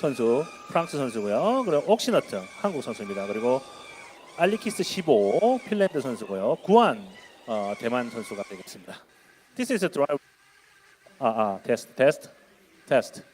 선수 프랑스 선수고요. 그리고 옥시너트 한국 선수입니다. 그리고 알리키스 15 핀란드 선수고요. 구안 대만 선수가 되겠습니다. This is a drive. 테스트.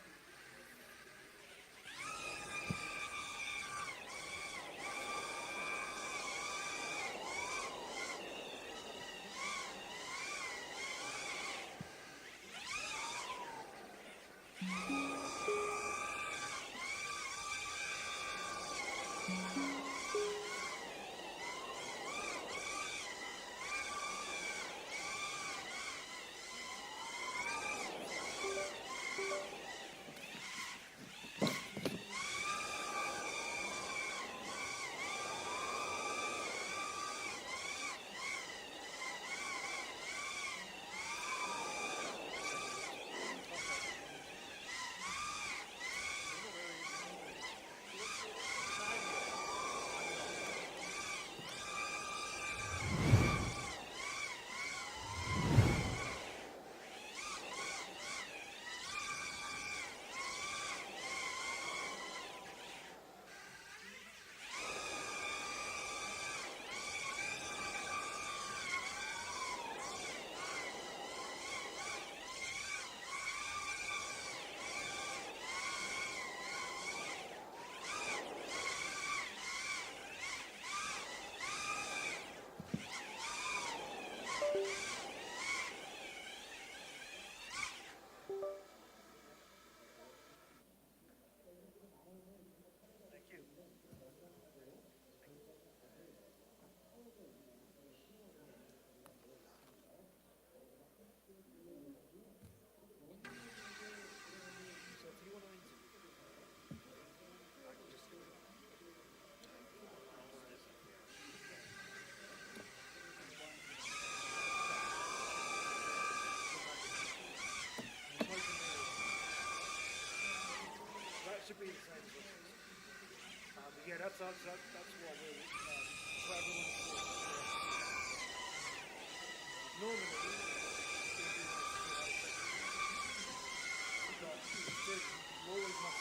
Should be the same as yeah, that's what we're for everyone to see. Normally, always must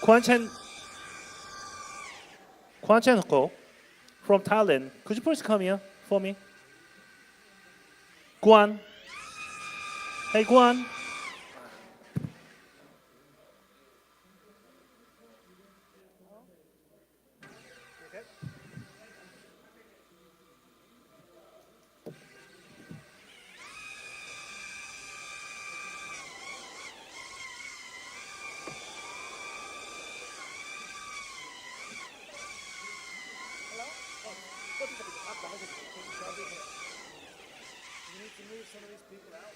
Kwan Chen Ho from Thailand. Could you please come here for me? Guan. Hey, Guan. You need to move some of these people out.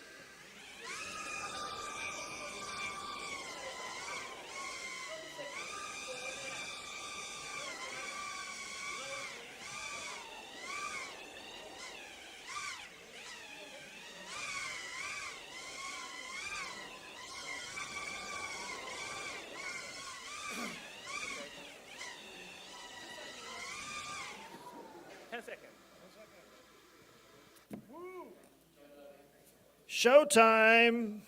Showtime!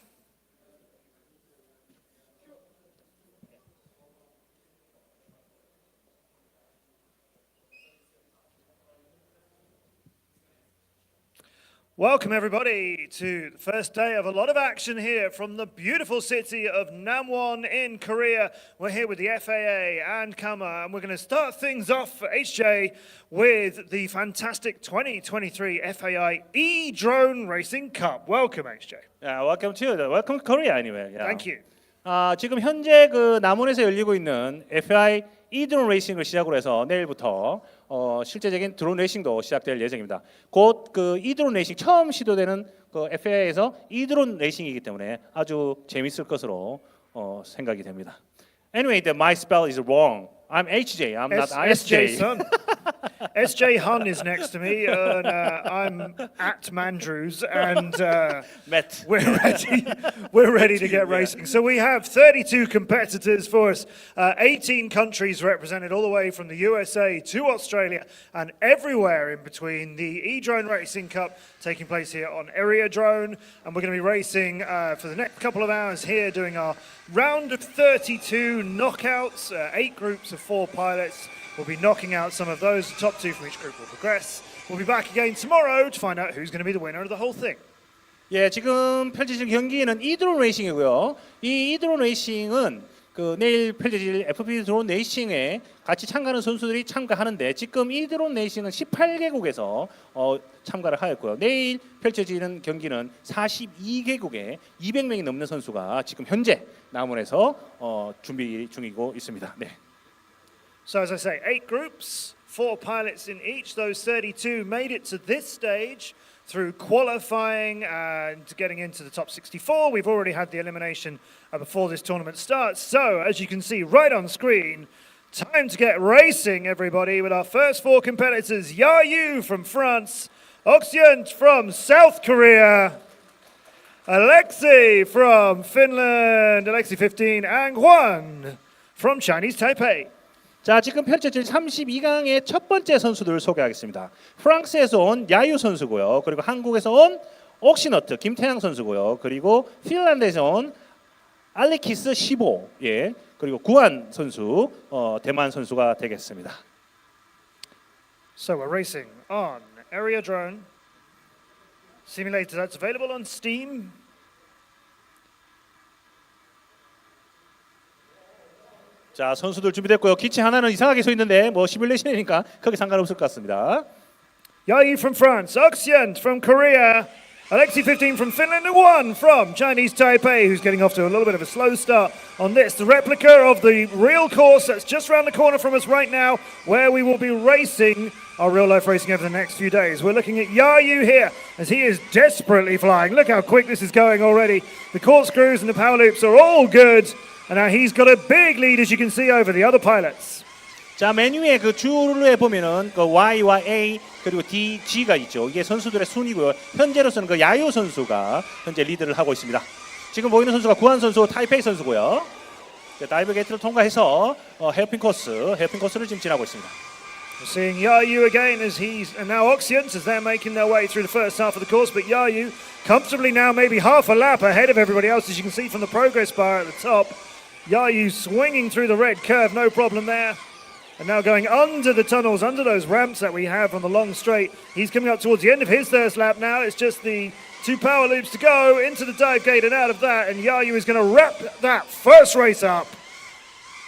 Welcome everybody to the first day of a lot of action here from the beautiful city of Namwon in Korea. We're here with the FAA and Kama, and we're going to start things off for HJ with the fantastic 2023 FAI E-Drone Racing Cup. Welcome HJ. Yeah, welcome Korea anyway. Yeah. Thank you. 지금 현재 그 남원에서 열리고 있는 FAI E-Drone 레이싱을 시작으로 해서 내일부터 실제적인 드론 레이싱도 시작될 예정입니다. 곧 그 이드론 레이싱 처음 시도되는 그 FAI에서 이드론 레이싱이기 때문에 아주 재밌을 것으로 생각이 됩니다. Anyway, my spell is wrong. I'm HJ. I'm not ISJ. Sun. SJ Hun is next to me, and I'm at Mandrews, and Met. we're ready to get racing. So we have 32 competitors for us, 18 countries represented all the way from the USA to Australia and everywhere in between. The E-Drone Racing Cup taking place here on Area Drone, and we're going to be racing for the next couple of hours here, doing our round of 32 knockouts, 8 groups of 4 pilots. We'll be knocking out some of those. The top 2 from each group will progress. We'll be back again tomorrow to find out who's going to be the winner of the whole thing. 예, 지금 펼쳐질 경기는 이드론 레이싱이고요. 이 이드론 레이싱은 그 내일 펼쳐질 FP 드론 레이싱에 같이 참가하는 선수들이 참가하는데 지금 이드론 레이싱은 18개국에서 참가를 하였고요. 내일 펼쳐지는 경기는 42개국에 200명이 넘는 선수가 지금 현재 남원에서 준비 중이고 있습니다. 네. So as I say, 8 groups, 4 pilots in each. Those 32 made it to this stage through qualifying and getting into the top 64. We've already had the elimination before this tournament starts. So as you can see right on screen, time to get racing, everybody, with our first 4 competitors. Yayu from France, Oxyant from South Korea, Alexei from Finland, Alexei 15, and Juan from Chinese Taipei. 자, 지금 펼쳐질 32강의 첫 번째 선수들을 소개하겠습니다. 프랑스에서 온 야유 선수고요. 그리고 한국에서 온 옥시너트 김태양 선수고요. 그리고 핀란드에서 온 알리키스 15, 예, 그리고 구안 선수, 대만 선수가 되겠습니다. So we're racing on Area Drone Simulator. That's available on Steam. 자, 선수들 준비됐고요. 기체 하나는 이상하게 서 있는데 뭐 시뮬레이션이니까 크게 상관없을 것 같습니다. Yayu from France, Oxyant from Korea, Alexei 15 from Finland, and Juan from Chinese Taipei, who's getting off to a little bit of a slow start on this. The replica of the real course that's just around the corner from us right now, where we will be racing our real-life racing over the next few days. We're looking at Yayu here as he is desperately flying. Look how quick this is going already. The corkscrews and the power loops are all good. And now he's got a big lead, as you can see, over the other pilots. 자, 메뉴에 그 줄에 보면은 그 Y와 A 그리고 D, G가 있죠. 이게 선수들의 순위고요. 현재로서는 그 야유 선수가 현재 리드를 하고 있습니다. 지금 보이는 선수가 구한 선수, 타이페이 선수고요. 다이브 게이트를 통과해서 헤어핀 코스를 지금 지나고 있습니다. We're seeing Yayu again and now Oxyant as they're making their way through the first half of the course, but Yayu comfortably now maybe half a lap ahead of everybody else, as you can see from the progress bar at the top. Yayu swinging through the red curve, no problem there. And now going under the tunnels, under those ramps that we have on the long straight. He's coming up towards the end of his first lap now. It's just the 2 power loops to go into the dive gate and out of that. And Yayu is going to wrap that first race up.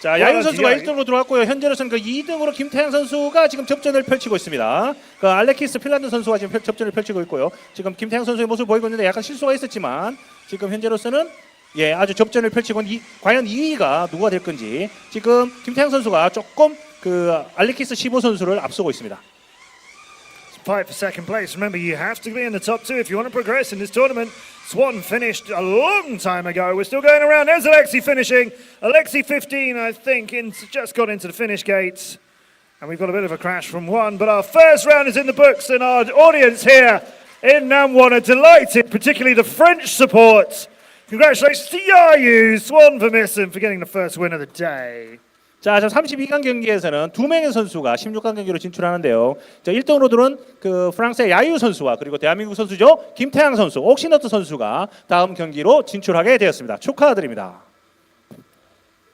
자, 야유 선수가 1등으로 들어왔고요. 현재로서는 그 2등으로 김태양 선수가 지금 접전을 펼치고 있습니다. 그 알레키스 핀란드 선수가 지금 접전을 펼치고 있고요. 지금 김태양 선수의 모습을 보이고 있는데 약간 실수가 있었지만 지금 현재로서는 예, 아주 접전을 펼치고 과연 2위가 누가 될 건지 지금 김태양 선수가 조금 그 알리키스 15 선수를 앞서고 있습니다. Fight for second place. Remember, you have to be in the top 2 if you want to progress in this tournament. Swan finished a long time ago. We're still going around. There's Alexei finishing. Alexei 15, I think, just got into the finish gates. And we've got a bit of a crash from one. But our first round is in the books, and our audience here in Namwon are delighted, particularly the French support. Congratulations to Yayu, Swan Vermissen, for getting the first win of the day. 자, 32강 경기에서는 2명의 선수가 16강 경기로 진출하는데요. 자, 1등으로 들어온 그 프랑스의 야유 선수와 그리고 대한민국 선수죠. 김태양 선수, 옥시너트 선수가 다음 경기로 진출하게 되었습니다. 축하드립니다.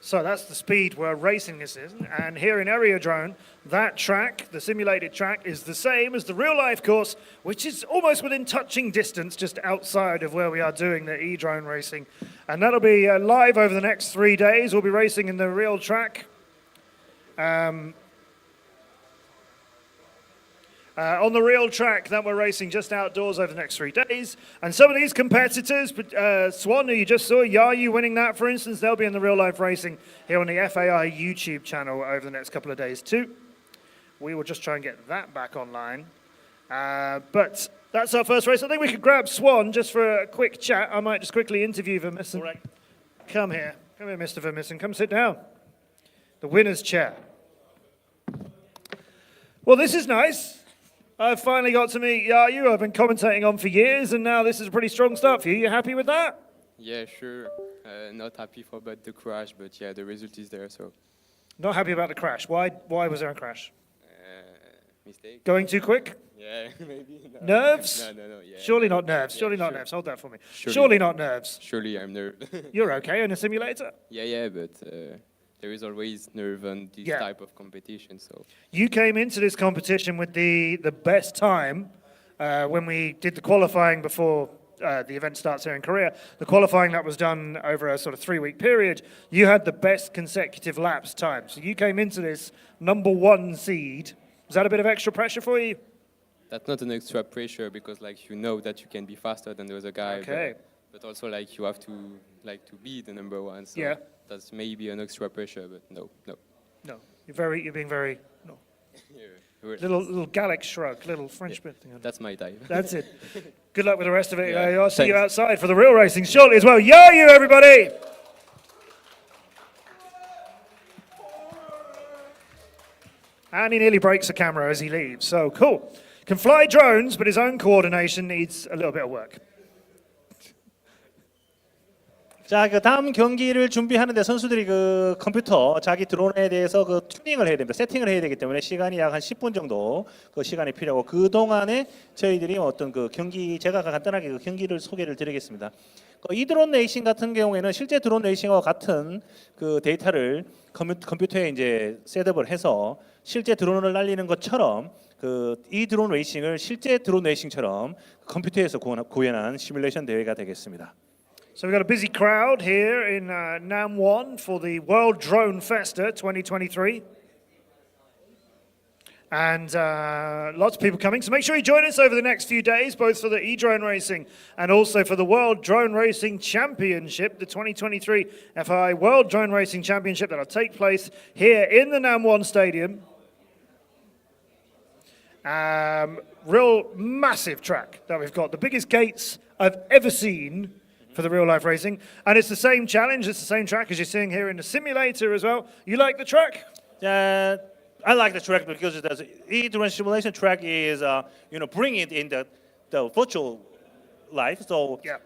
So that's the speed we're racing this in. And here in Area Drone, that track, the simulated track, is the same as the real-life course, which is almost within touching distance, just outside of where we are doing the E-Drone racing. And that'll be live over the next 3 days. We'll be racing in the real track. On the real track that we're racing just outdoors over the next 3 days. And some of these competitors, Swan, who you just saw, Yayu winning that, for instance, they'll be in the real-life racing here on the FAI YouTube channel over the next couple of days too. We will just try and get that back online. But that's our first race. I think we could grab Swan just for a quick chat. I might just quickly interview Vermissen. All right. Come here, Mr. Vermissen. Come sit down. The winner's chair. Well, this is nice. I've finally got to meet Yayu. I've been commentating on for years, and now this is a pretty strong start for you. You happy with that? Yeah, sure. Not happy about the crash, but yeah, the result is there, so. Not happy about the crash. Why was there a crash? Mistake? Going too quick? Yeah, maybe. No. Nerves? No, yeah. Surely not nerves. Yeah, Surely not sure. nerves. Hold that for me. Surely. Surely not nerves. Surely I'm nervous. You're okay in a simulator? yeah, but there is always nerve on this Yeah. type of competition, so. You came into this competition with the best time when we did the qualifying before the event starts here in Korea. The qualifying that was done over a sort of 3-week period, you had the best consecutive laps time. So you came into this #1 seed. Was that a bit of extra pressure for you? That's not an extra pressure because like you know that you can be faster than the other guy. Okay. But also like you have to be the #1. So Yeah. that's maybe an extra pressure, but no. No. You're being very no. Well, Little Gallic shrug, little French bit thing. that's my type. That's it. Good luck with the rest of it. Yeah, I'll see you thanks. outside for the real racing shortly as well. Yo, you everybody! And he nearly breaks the camera as he leaves. So cool. Can fly drones, but his own coordination needs a little bit of work. 자, 그 다음 경기를 준비하는데 선수들이 그 컴퓨터 자기 드론에 대해서 그 튜닝을 해야 됩니다. 세팅을 해야 되기 때문에 시간이 약 한 10분 정도 그 시간이 필요하고 그 동안에 저희들이 어떤 그 경기 제가 간단하게 그 경기를 소개를 드리겠습니다. 이 드론 레이싱 같은 경우에는 실제 드론 레이싱과 같은 그 데이터를 컴퓨터에 이제 셋업을 해서 실제 드론을 날리는 것처럼 그 이 드론 레이싱을 실제 드론 레이싱처럼 컴퓨터에서 구현한 시뮬레이션 대회가 되겠습니다. So we've got a busy crowd here in Namwon for the World Drone Festa 2023. And lots of people coming. So make sure you join us over the next few days, both for the e-drone racing and also for the World Drone Racing Championship, the 2023 FAI World Drone Racing Championship that will take place here in the Namwon Stadium. Real massive track that we've got. The biggest gates I've ever seen for the real life racing. And it's the same challenge, it's the same track as you're seeing here in the simulator as well. You like the track? I like the track because the e-drone simulation track is, bring it in the virtual life. So Yeah.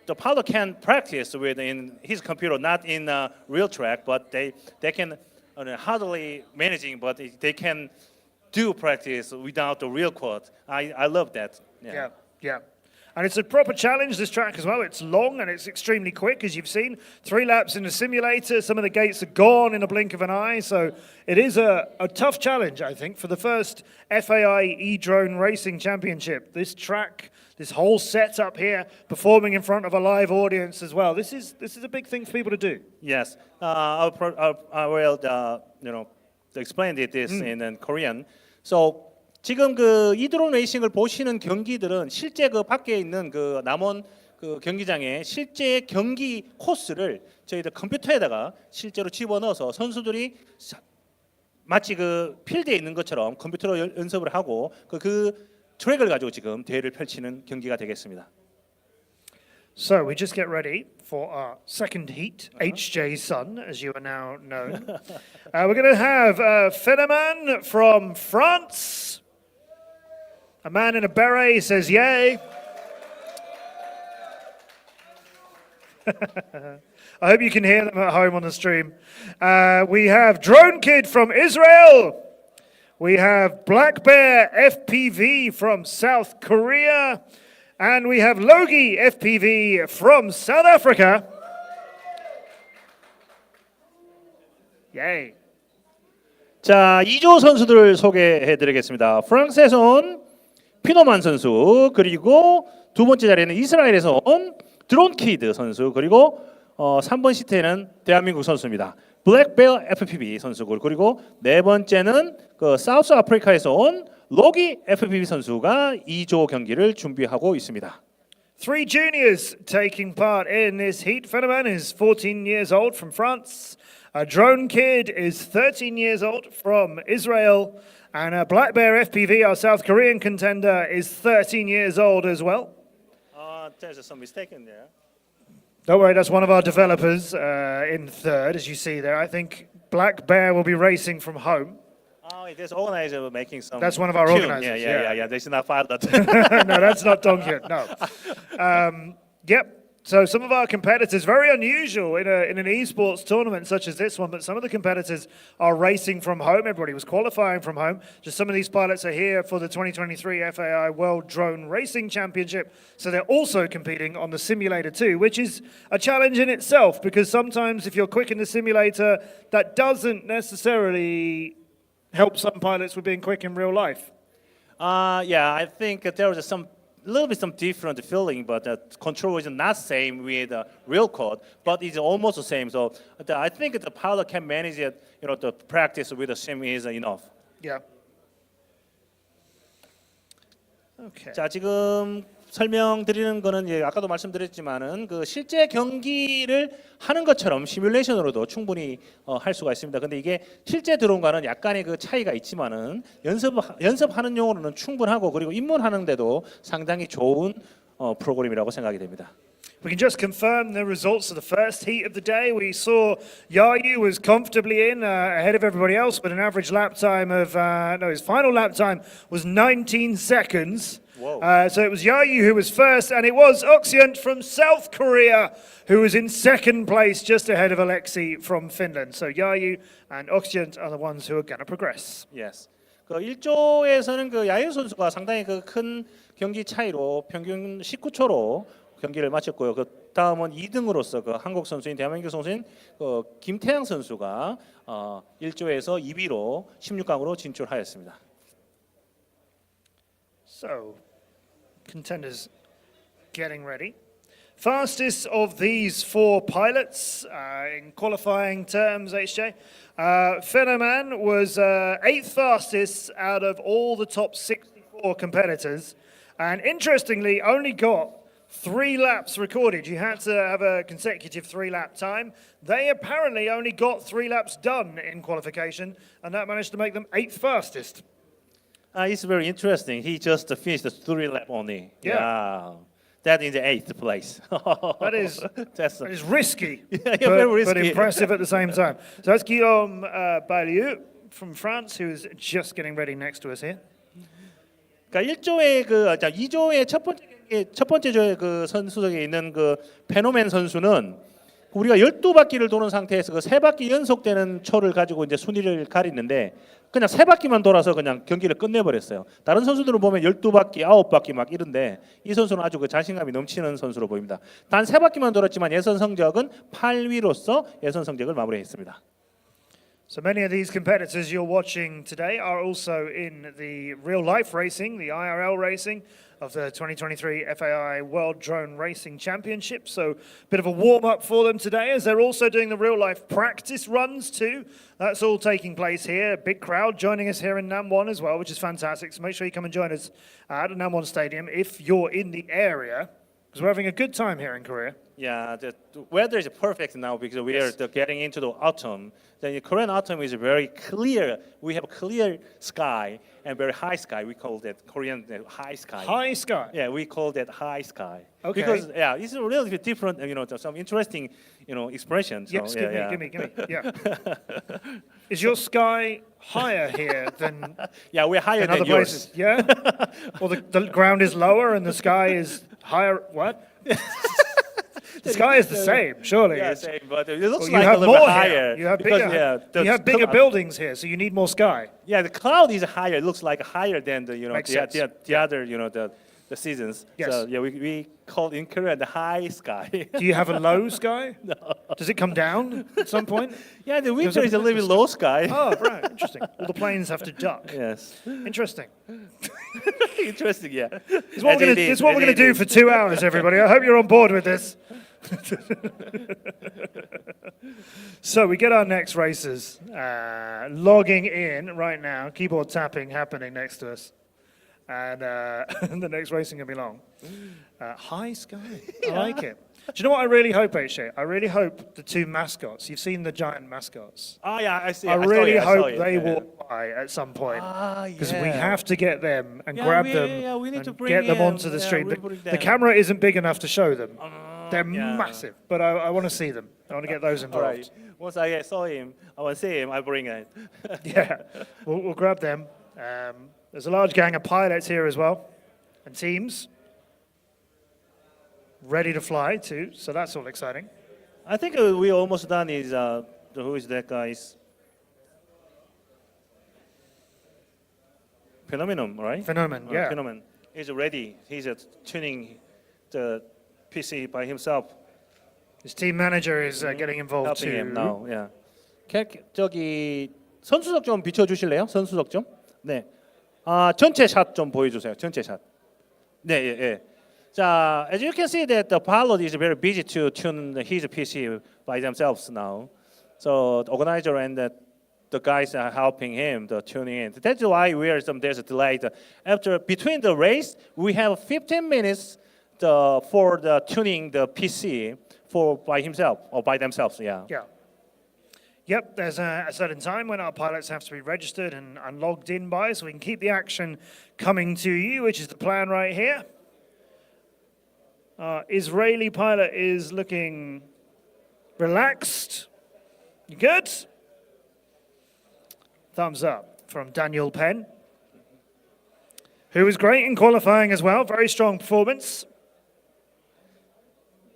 the pilot can practice with in his computer, not in a real track, but they can hardly managing, but they can do practice without the real quad. I love that. Yeah. And it's a proper challenge, this track as well. It's long and it's extremely quick, as you've seen. 3 laps in the simulator. Some of the gates are gone in a blink of an eye. So it is a tough challenge, I think, for the first FAI e-drone racing championship. This track, this whole setup here, performing in front of a live audience as well. This is a big thing for people to do. Yes, I will explain this in Korean. So 지금 그 이드론 레이싱을 보시는 경기들은 실제 그 밖에 있는 그 남원 그 경기장의 실제 경기 코스를 저희들 컴퓨터에다가 실제로 집어넣어서 선수들이 마치 그 필드에 있는 것처럼 컴퓨터로 연습을 하고 그 트랙을 가지고 지금 대회를 펼치는 경기가 되겠습니다. So we just get ready for our second heat, HJ's son, as you are now known. We're going to have Fenoman from France. A man in a beret says yay. I hope you can hear them at home on the stream. We have Drone Kid from Israel. We have Black Bear FPV from South Korea. And we have Logi FPV from South Africa. Yay. 자, 2조 선수들 소개해 드리겠습니다. 프랑스에서 온 피노만 선수, 그리고 두 번째 자리에는 이스라엘에서 온 드론 키드 선수, 그리고 3번 시트에는 대한민국 선수입니다. 블랙베어 FPV 선수고, 그리고 네 번째는 그 사우스 아프리카에서 온 로기 FPV 선수가 2조 경기를 준비하고 있습니다. 3 juniors taking part in this heat. Fenoman is 14 years old from France. A Drone Kid is 13 years old from Israel. And Black Bear FPV, our South Korean contender, is 13 years old as well. There's some mistake in there. Don't worry, that's one of our developers in third, as you see there. I think Black Bear will be racing from home. Oh, this organizer making some. That's one of our tune. organizers, Yeah. This is not pilot. No, that's not Don Kid, no. Yep. So some of our competitors, very unusual in an esports tournament such as this one, but some of the competitors are racing from home. Everybody was qualifying from home. Just some of these pilots are here for the 2023 FAI World Drone Racing Championship. So they're also competing on the simulator too, which is a challenge in itself because sometimes if you're quick in the simulator, that doesn't necessarily help some pilots with being quick in real life. Yeah, I think there was some different feeling, but the control is not same with real code, but it's almost the same. So I think the pilot can manage it. The practice with the sim is enough. Yeah. Okay. 자, 지금 설명드리는 거는 아까도 말씀드렸지만은 그 실제 경기를 하는 것처럼 시뮬레이션으로도 충분히 할 수가 있습니다. 근데 이게 실제 드론과는 약간의 그 차이가 있지만은 연습하는 용으로는 충분하고 그리고 입문하는데도 상당히 좋은 프로그램이라고 생각이 됩니다. We can just confirm the results of the first heat of the day. We saw Yayu was comfortably in ahead of everybody else with an average lap time of, his final lap time was 19 seconds. So it was Yayu who was first, and it was Oxyant from South Korea who was in second place, just ahead of Alexei from Finland. So Yayu and Oxyant are the ones who are going to progress. Yes. 그 1조에서는 그 야유 선수가 상당히 그 큰 경기 차이로 평균 19초로 경기를 마쳤고요. 그 다음은 2등으로서 그 한국 선수인 대한민국 선수인 그 김태양 선수가 1조에서 2위로 16강으로 진출하였습니다. So, contenders getting ready. Fastest of these four pilots in qualifying terms, HJ. Fennerman was 8th fastest out of all the top 64 competitors, and interestingly, only got 3 laps recorded. You had to have a consecutive 3-lap time. They apparently only got 3 laps done in qualification, and that managed to make them 8th fastest. It's very interesting. He just finished the 3 lap only. Yeah. That in the 8th place. That is risky, very risky. but impressive at the same time. So that's Guillaume Baillieu from France, who is just getting ready next to us here. 그러니까 1조의 2조의 첫 번째 조의 그 선수석에 있는 그 페노맨 선수는 우리가 12바퀴를 도는 상태에서 그 3바퀴 연속되는 초를 가지고 이제 순위를 가리는데 그냥 3바퀴만 돌아서 그냥 경기를 끝내버렸어요. 다른 선수들은 보면 12바퀴, 9바퀴 막 이런데 이 선수는 아주 그 자신감이 넘치는 선수로 보입니다. 단 3바퀴만 돌았지만 예선 성적은 8위로서 예선 성적을 마무리했습니다. So many of these competitors you're watching today are also in the real-life racing, the IRL racing of the 2023 FAI World Drone Racing Championship. So a bit of a warm-up for them today as they're also doing the real-life practice runs too. That's all taking place here. A big crowd joining us here in Namwon as well, which is fantastic. So make sure you come and join us at the Namwon Stadium if you're in the area, because we're having a good time here in Korea. Yeah, the weather is perfect now because we are getting into the autumn. The Korean autumn is very clear. We have clear sky and very high sky. We call that Korean high sky. High sky? Yeah, we call that high sky. Okay. Because it's a really different, some interesting, expression. So, Yes, give me. Yeah. Is your sky higher here than Yeah, we're higher other than yours. places? Yeah? Or the ground is lower and the sky is higher? What? The sky is the same, surely. Yeah, It's- same, but it looks Well, like you a have little bit more higher. here. You have because, bigger, you have bigger buildings here, so you need more sky. Yeah, the cloud is higher. It looks like higher than the Makes sense. the other the seasons. Yes. So yeah, we call in Korea the high sky. Do you have a low sky? No. Does it come down at some point? Yeah, the winter is a little bit low sky. Oh, right, interesting. All the planes have to duck. Yes. Interesting. Interesting, yeah. This is what we're going to do for 2 hours, everybody. I hope you're on board with this. So we get our next racers logging in right now. Keyboard tapping happening next to us. and the next racing gonna be long. High sky, I like it. Do you know what I really hope, HJ? I really hope the two mascots. You've seen the giant mascots. Oh yeah, I see. I saw really it, I saw hope it. they Yeah. walk by at some point. Because we yeah. have to get them and Yeah, grab we- them yeah, we need and to bring get them him. onto the Yeah, stream. we'll The, bring the them. camera isn't big enough to show them. They're yeah. massive, but I want to see them. I want to get those All involved. right. Once I saw him, I want to see him. I bring it. Yeah, we'll grab them. There's a large gang of pilots here as well, and teams ready to fly too. So that's all exciting. I think we almost done. Is who is that guy's Phenomenon, right? Phenomenon, yeah. Phenomenon. He's ready. He's tuning the PC by himself. His team manager is getting involved Helping too. him now. Yeah. 저기 선수석 좀 비춰주실래요? 선수석 좀. 네. 전체 샷 좀 보여주세요. 전체 샷. 네, 예, 예. 자, as you can see that the pilot is very busy to tune his PC by themselves now. So the organizer and the guys are helping him to tuning in. That's why there's a delay. After between the race, we have 15 minutes for the tuning the PC for by himself or by themselves. Yeah. Yeah. Yep, there's a certain time when our pilots have to be registered and logged in by, so we can keep the action coming to you, which is the plan right here. Israeli pilot is looking relaxed. You good? Thumbs up from Daniel Penn, who was great in qualifying as well. Very strong performance.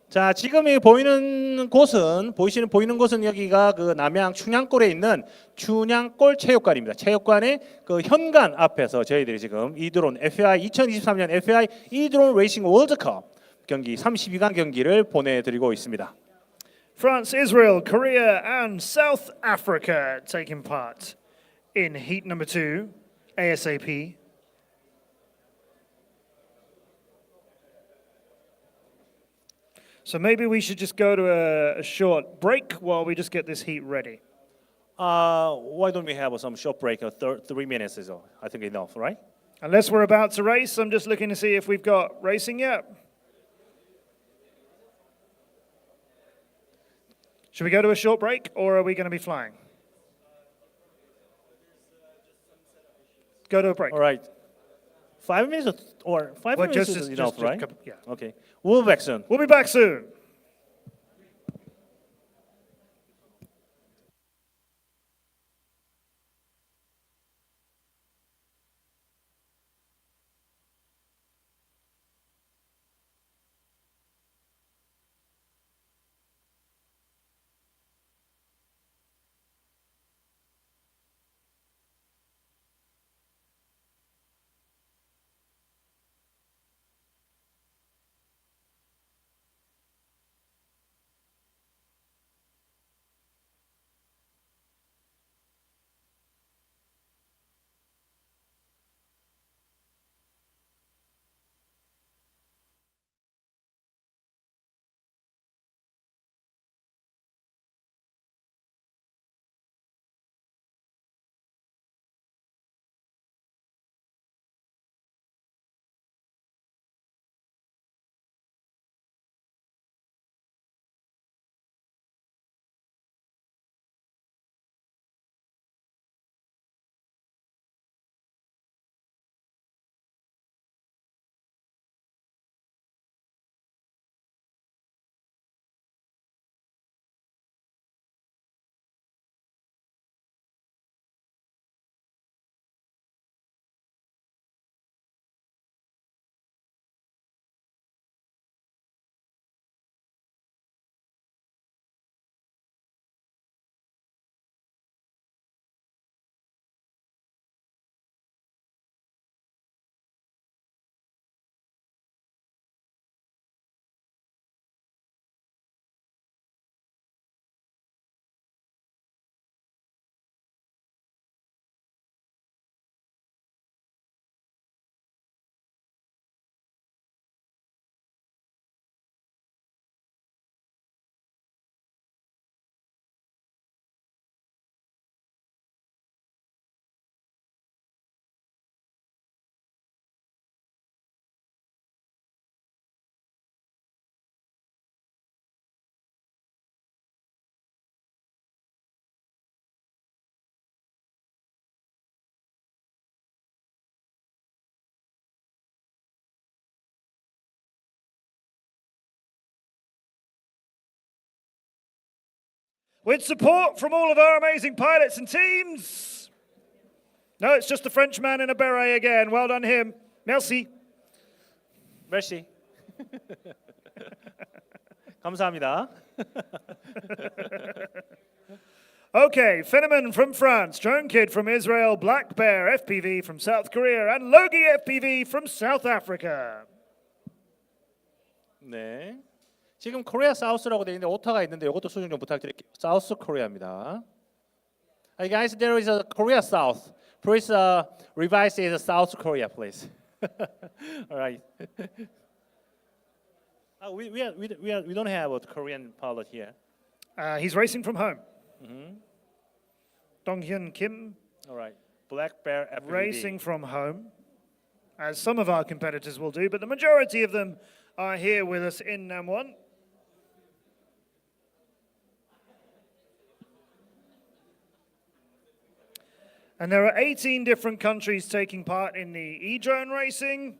자, 지금 보이는 곳은 여기가 그 남양 춘향골에 있는 춘향골 체육관입니다. 체육관의 그 현관 앞에서 저희들이 지금 이드론 FAI 2023년 FAI 이드론 레이싱 월드컵 경기 32강 경기를 보내드리고 있습니다. France, Israel, Korea, and South Africa taking part in heat number 2, ASAP. So maybe we should just go to a short break while we just get this heat ready. Why don't we have some short break of 3 minutes or so? I think enough, right? Unless we're about to race, I'm just looking to see if we've got racing yet. Should we go to a short break, or are we going to be flying? Go to a break. All right. 5 minutes or 5 Well, minutes just- is just- enough, just right? couple- yeah. Okay. We'll be back soon. We'll be back soon. with support from all of our amazing pilots and teams. No, it's just the Frenchman in a beret again. Well done him. Merci. Merci. 감사합니다. Okay, Finneman from France, Drone Kid from Israel, Black Bear FPV from South Korea, and Logie FPV from South Africa. 네. 지금 코리아 사우스라고 되어 있는데 오타가 있는데 이것도 수정 좀 부탁드릴게요. 사우스 코리아입니다. Hey guys, there is a Korea South. Please revise it as South Korea, please. All right. We don't have a Korean pilot here. He's racing from home. Donghyun Kim All right. Black Bear FPV. racing from home, as some of our competitors will do, but the majority of them are here with us in Namwon. And there are 18 different countries taking part in the e-drone racing.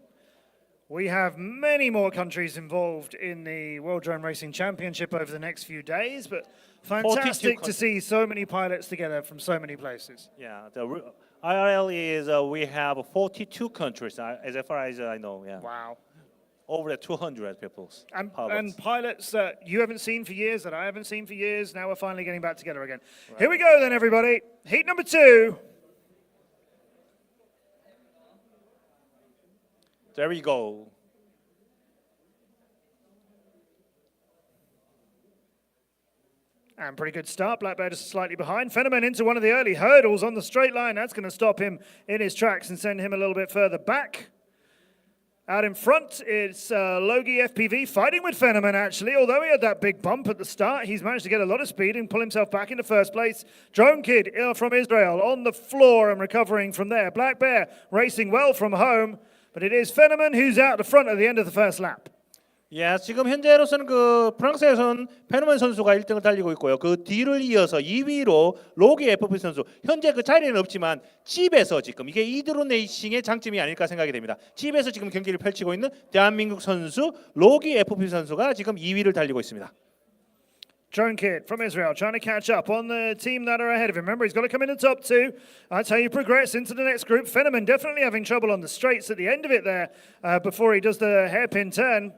We have many more countries involved in the World Drone Racing Championship over the next few days, but fantastic to see so many pilots together from so many places. Yeah, the IRL is we have 42 countries as far as I know. Yeah. Wow. Over 200 people. And pilots that you haven't seen for years, that I haven't seen for years, now we're finally getting back together again. Right. Here we go then, everybody. Heat number 2. There we go. And pretty good start. Black Bear just slightly behind. Fenneman into one of the early hurdles on the straight line. That's going to stop him in his tracks and send him a little bit further back. Out in front, it's Logie FPV fighting with Fenneman, actually. Although he had that big bump at the start, he's managed to get a lot of speed and pull himself back into first place. Drone Kid from Israel on the floor and recovering from there. Black Bear racing well from home. But it is Fenneman who's out the front at the end of the first lap. 예, 지금 현재로서는 그 프랑스에서는 페노맨 선수가 1등을 달리고 있고요. 그 뒤를 이어서 2위로 로기 FP 선수. 현재 그 자리는 없지만 집에서 지금 이게 이드론 레이싱의 장점이 아닐까 생각이 됩니다. 집에서 지금 경기를 펼치고 있는 대한민국 선수 로기 FP 선수가 지금 2위를 달리고 있습니다. Drone Kid from Israel trying to catch up on the team that are ahead of him. Remember, he's got to come in the top 2. That's how you progress into the next group. Fenneman definitely having trouble on the straights at the end of it there before he does the hairpin turn.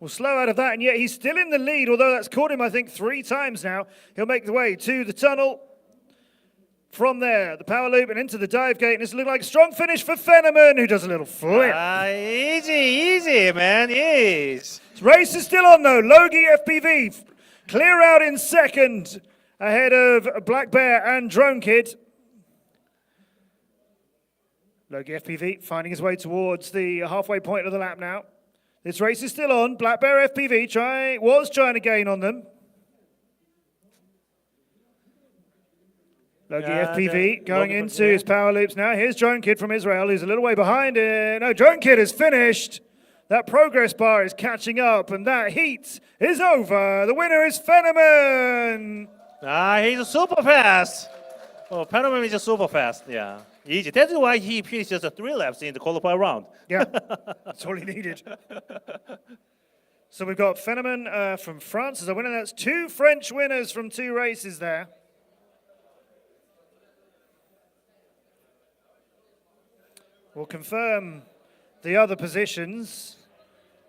Will slow out of that, and yet he's still in the lead, although that's caught him, I think, 3 times now. He'll make the way to the tunnel. From there, the power loop and into the dive gate, and it's looking like a strong finish for Fenneman, who does a little flip. Easy, man, easy. Race is still on, though. Logie FPV clear out in second, ahead of Black Bear and Drone Kid. Logie FPV finding his way towards the halfway point of the lap now. This race is still on. Black Bear FPV was trying to gain on them. Logie FPV going into his power loops now. Here's Drone Kid from Israel, who's a little way behind. No, Drone Kid has finished. That progress bar is catching up, and that heat is over. The winner is Fenneman. He's super fast. Oh, Fenneman is super fast. Yeah, easy. That's why he finished just 3 laps in the qualifying round. Yeah, that's all he needed. So we've got Fenneman from France as a winner. That's 2 French winners from 2 races there. We'll confirm the other positions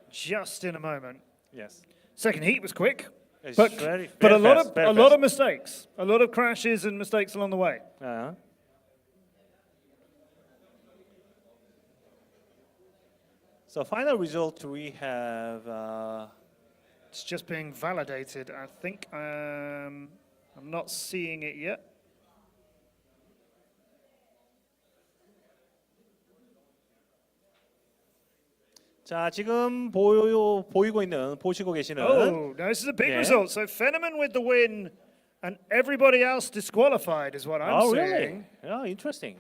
just in a moment. Yes. Second heat was quick, It's but very a fast, lot of mistakes, a lot of crashes and mistakes along the way. So final result we have. It's just being validated. I think I'm not seeing it yet. 자, 지금 보시고 계시는. Oh, no, this is a big result. So Fenneman with the win, and everybody else disqualified, is what I'm really? seeing. Yeah, interesting.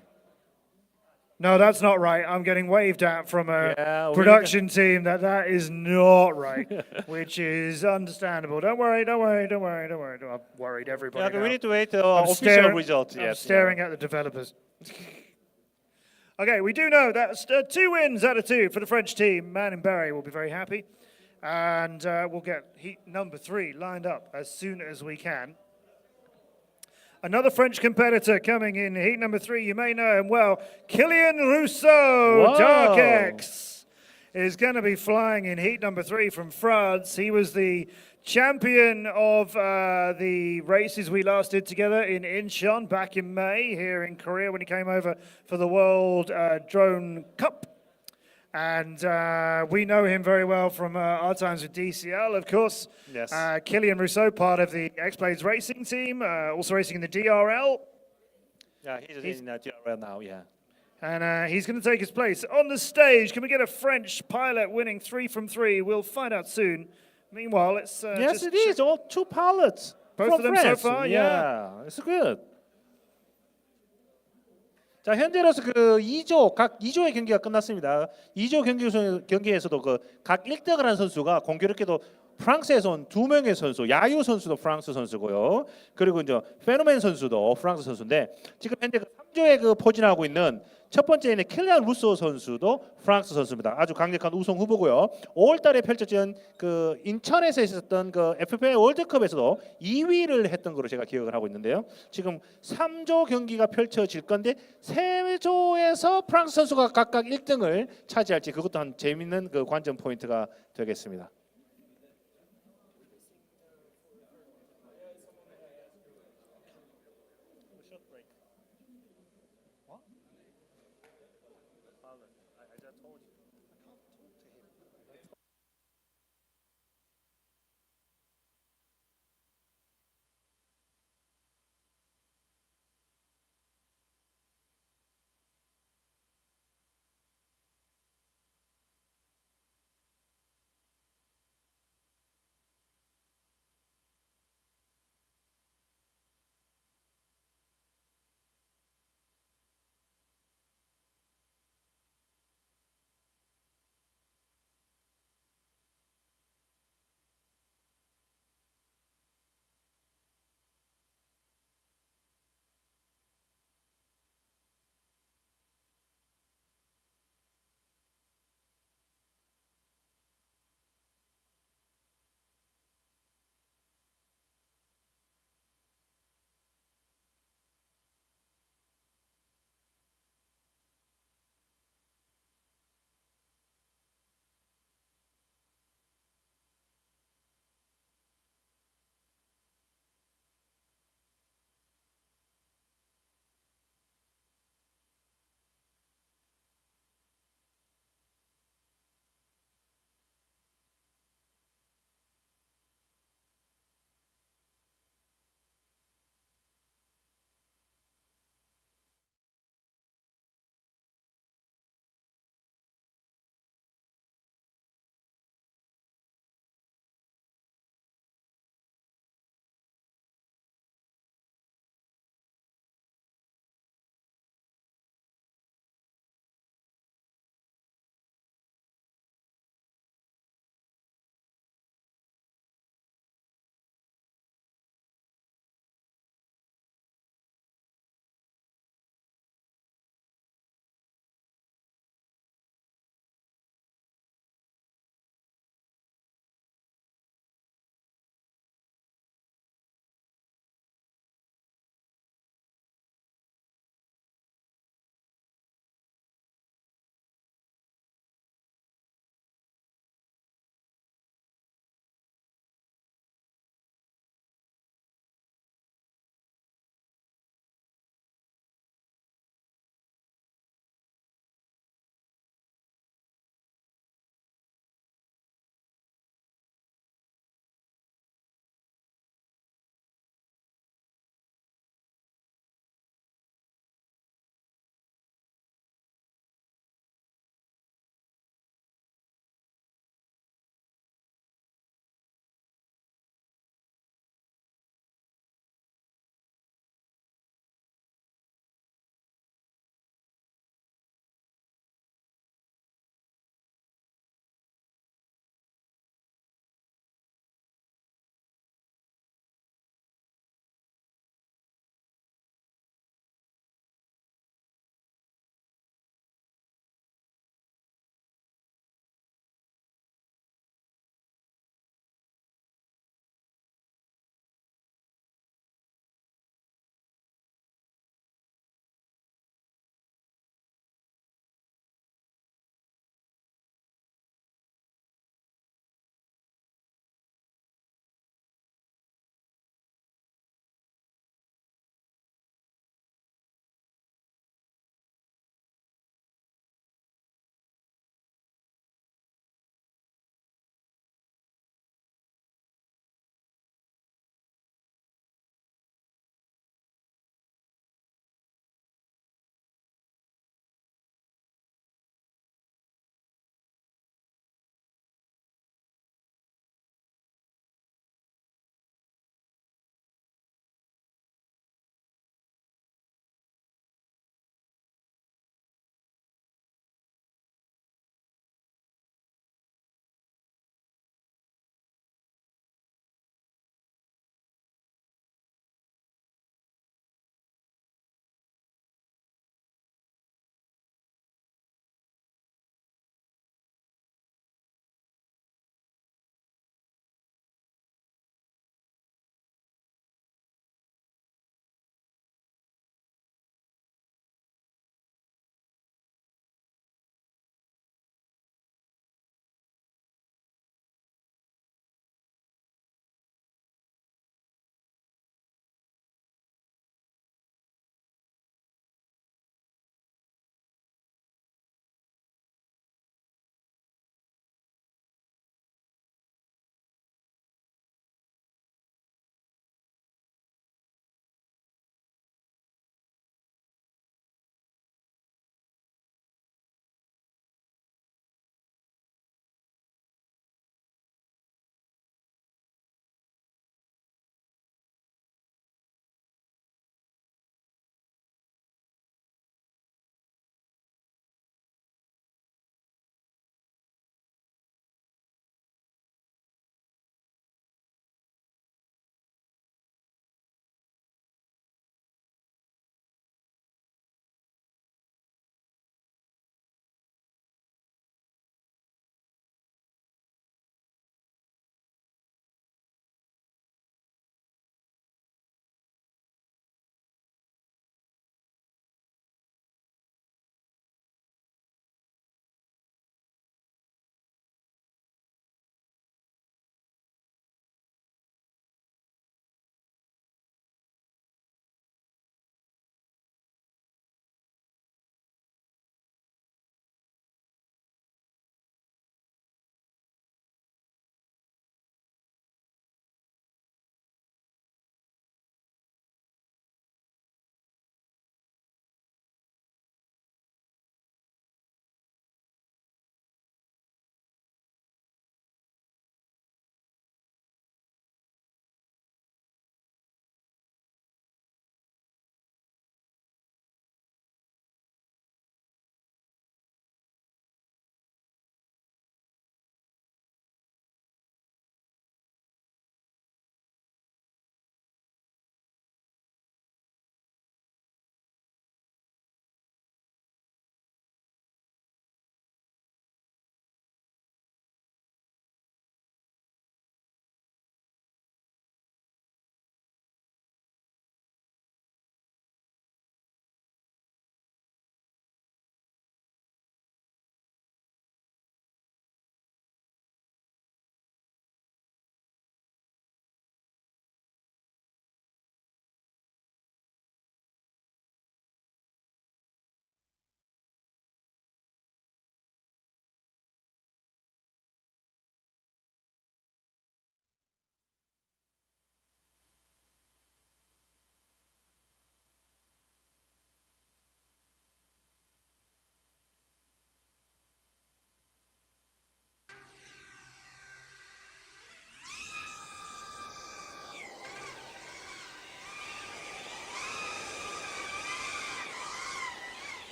No, that's not right. I'm getting waved at from a production team that is not right, which is understandable. Don't worry. I've worried everybody. Yeah, now. we need to wait the official result. I'm staring at the developers. Okay, we do know that's 2 wins out of 2 for the French team. Man and Barry will be very happy. And we'll get heat number 3 lined up as soon as we can. Another French competitor coming in heat number 3. You may know him well. Kylian Rousseau, Wow. Dark X, is going to be flying in heat number 3 from France. He was the champion of the races we last did together in Incheon back in May here in Korea when he came over for the World Drone Cup. And we know him very well from our times with DCL, of course. Yes. Kylian Rousseau, part of the X-Blades racing team, also racing in the DRL. Yeah, he's in DRL now. Yeah. And he's going to take his place on the stage. Can we get a French pilot winning 3 from 3? We'll find out soon. Meanwhile, let's Yes, just it is. All 2 pilots. Both from of them so France. far, yeah. It's good. 자, 현재로서 그 2조 각 2조의 경기가 끝났습니다. 2조 경기에서도 그 각 1등을 한 선수가 공교롭게도 프랑스에서 온 2명의 선수, 야유 선수도 프랑스 선수고요. 그리고 이제 페노멘 선수도 프랑스 선수인데 지금 현재 그 3조에 그 포진하고 있는 첫 번째는 킬리안 루소 선수도 프랑스 선수입니다. 아주 강력한 우승 후보고요. 5월달에 펼쳐진 그 인천에서 있었던 그 FAI 월드컵에서도 2위를 했던 걸로 제가 기억을 하고 있는데요. 지금 3조 경기가 펼쳐질 건데 3조에서 프랑스 선수가 각각 1등을 차지할지 그것도 한 재밌는 그 관전 포인트가 되겠습니다.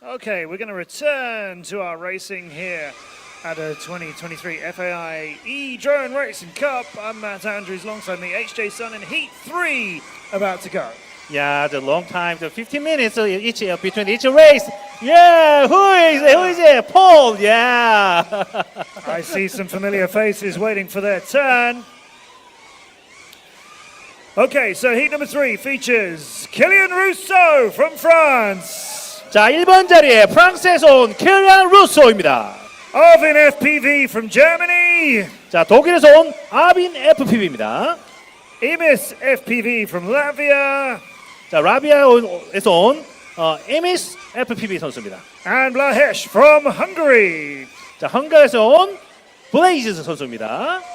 Okay, we're going to return to our racing here at a 2023 FAI E-Drone Racing Cup. I'm Matt Andrews, alongside me, HJ Sun in Heat 3, about to go. Yeah, the long time, the 15 minutes each between each race. Yeah, who is it? Paul. Yeah. I see some familiar faces waiting for their turn. Okay, so heat number 3 features Kylian Rousseau from France, 자, 1번 자리에 프랑스에서 온 킬리안 루소입니다. Arvin FPV from Germany, 자, 독일에서 온 아빈 FPV입니다. Emis FPV from Latvia, 자, 라비아에서 온 에미스 FPV 선수입니다. and Blahesh from Hungary. 자, 헝가리에서 온 블레이즈 선수입니다.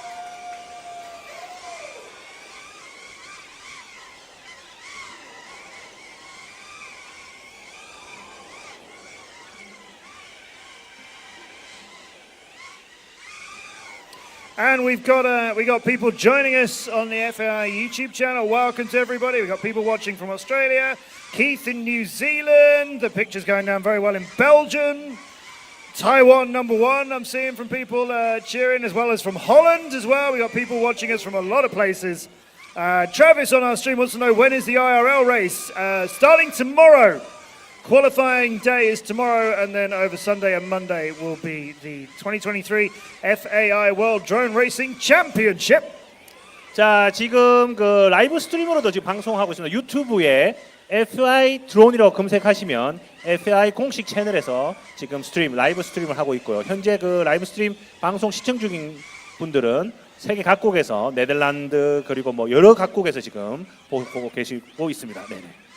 And we got people joining us on the FAI YouTube channel. Welcome to everybody. We've got people watching from Australia, Keith in New Zealand. The picture's going down very well in Belgium. Taiwan #1, I'm seeing from people cheering, as well as from Holland as well. We got people watching us from a lot of places. Travis on our stream wants to know, when is the IRL race? Starting tomorrow. Qualifying day is tomorrow, and then over Sunday and Monday will be the 2023 FAI World Drone Racing Championship. 자, 지금 그 라이브 스트리머로도 지금 방송하고 있습니다. 유튜브에 FAI 드론이라고 검색하시면 FAI 공식 채널에서 지금 라이브 스트림을 하고 있고요. 현재 그 라이브 스트림 방송 시청 중인 분들은 세계 각국에서, 네덜란드 그리고 뭐 여러 각국에서 지금 보고 계시고 있습니다. 네네.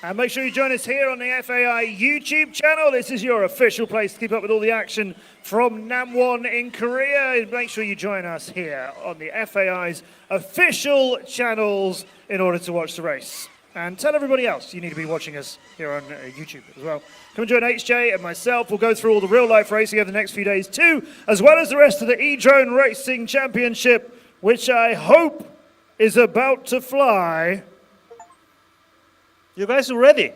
And make sure you join us here on the FAI YouTube channel. This is your official place to keep up with all the action from Namwon in Korea. Make sure you join us here on the FAI's official channels in order to watch the race. And tell everybody else you need to be watching us here on YouTube as well. Come and join HJ and myself. We'll go through all the real-life racing over the next few days too, as well as the rest of the E-Drone Racing Championship, which I hope is about to fly. You guys ready?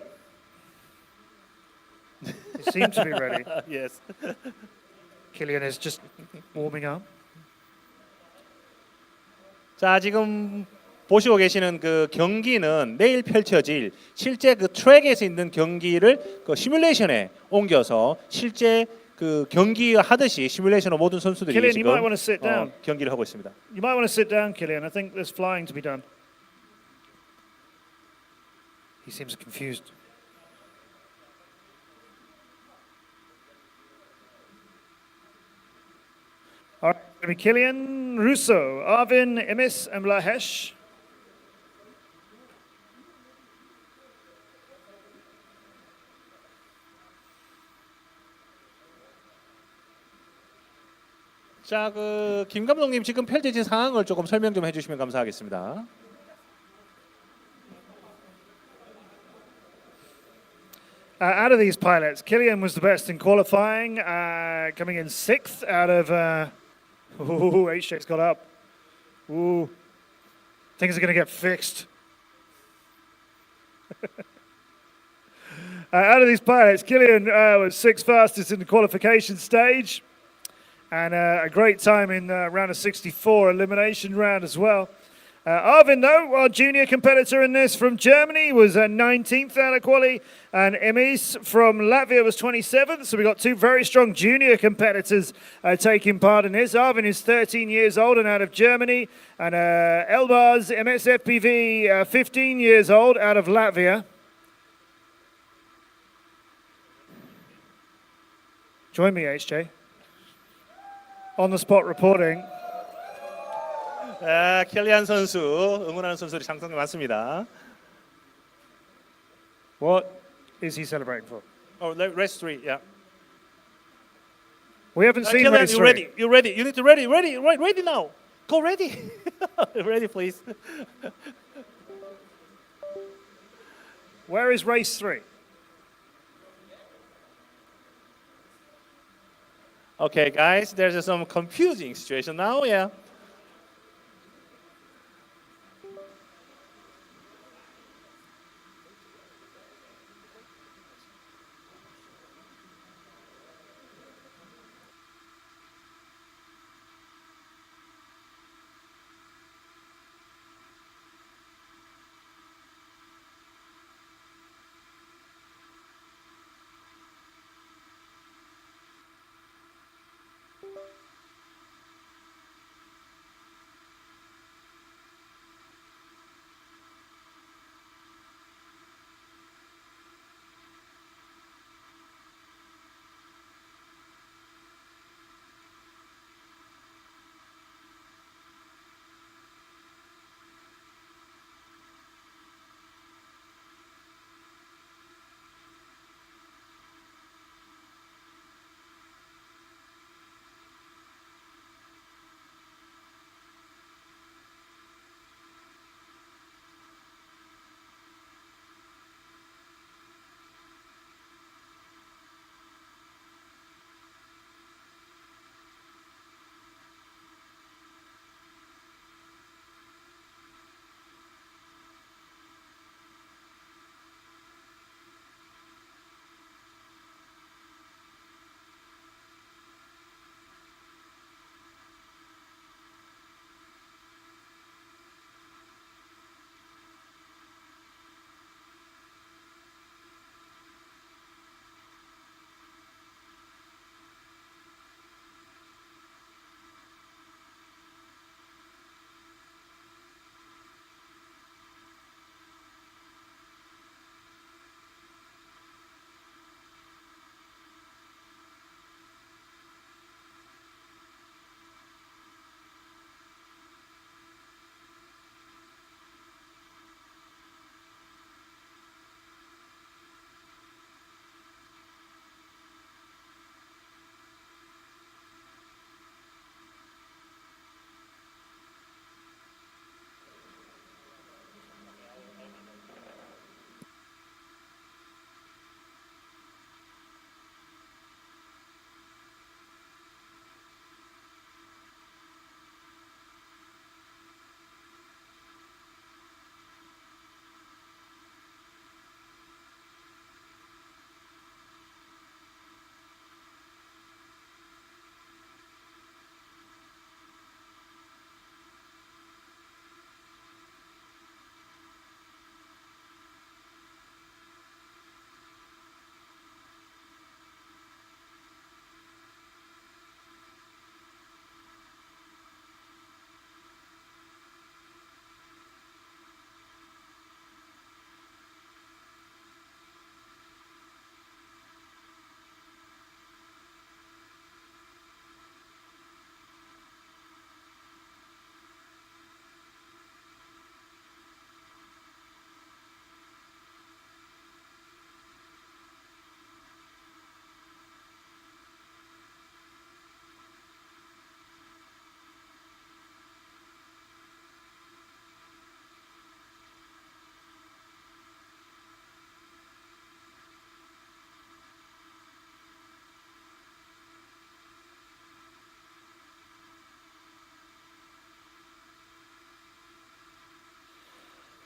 They seem to be ready. Yes. Kylian is just warming up. 자, 지금 보시고 계시는 그 경기는 내일 펼쳐질 실제 그 트랙에서 있는 경기를 그 시뮬레이션에 옮겨서 실제 그 경기 하듯이 시뮬레이션으로 모든 선수들이 Kylian, you 지금 might want to sit down. 경기를 하고 있습니다. You might want to sit down, Kylian. I think there's flying to be done. He seems confused. All right, going to be Kylian Rousseau, Arvin, Emis, and Blahesh. 자, 그 김 감독님 지금 펼쳐진 상황을 조금 설명 좀 해주시면 감사하겠습니다. Out of these pilots, Kylian was the best in qualifying, coming in 6th out of... HJ's got up. Ooh, things are going to get fixed. Out of these pilots, Kylian was 6th fastest in the qualification stage, and a great time in round of 64, elimination round as well. Arvin, though, our junior competitor in this from Germany, was 19th out of quali, and Emis from Latvia was 27th. So we got two very strong junior competitors taking part in this. Arvin is 13 years old and out of Germany, and Elbaz MSFPV, 15 years old, out of Latvia. Join me, HJ. On the spot reporting. 켈리안 선수 응원하는 선수들이 상당히 많습니다. What is he celebrating for? Oh, race 3, yeah. We haven't seen Kellian, race you 3. ready? You ready? You need to ready now. Go ready. Ready, please. Where is race 3? Okay, guys, there's some confusing situation now, yeah.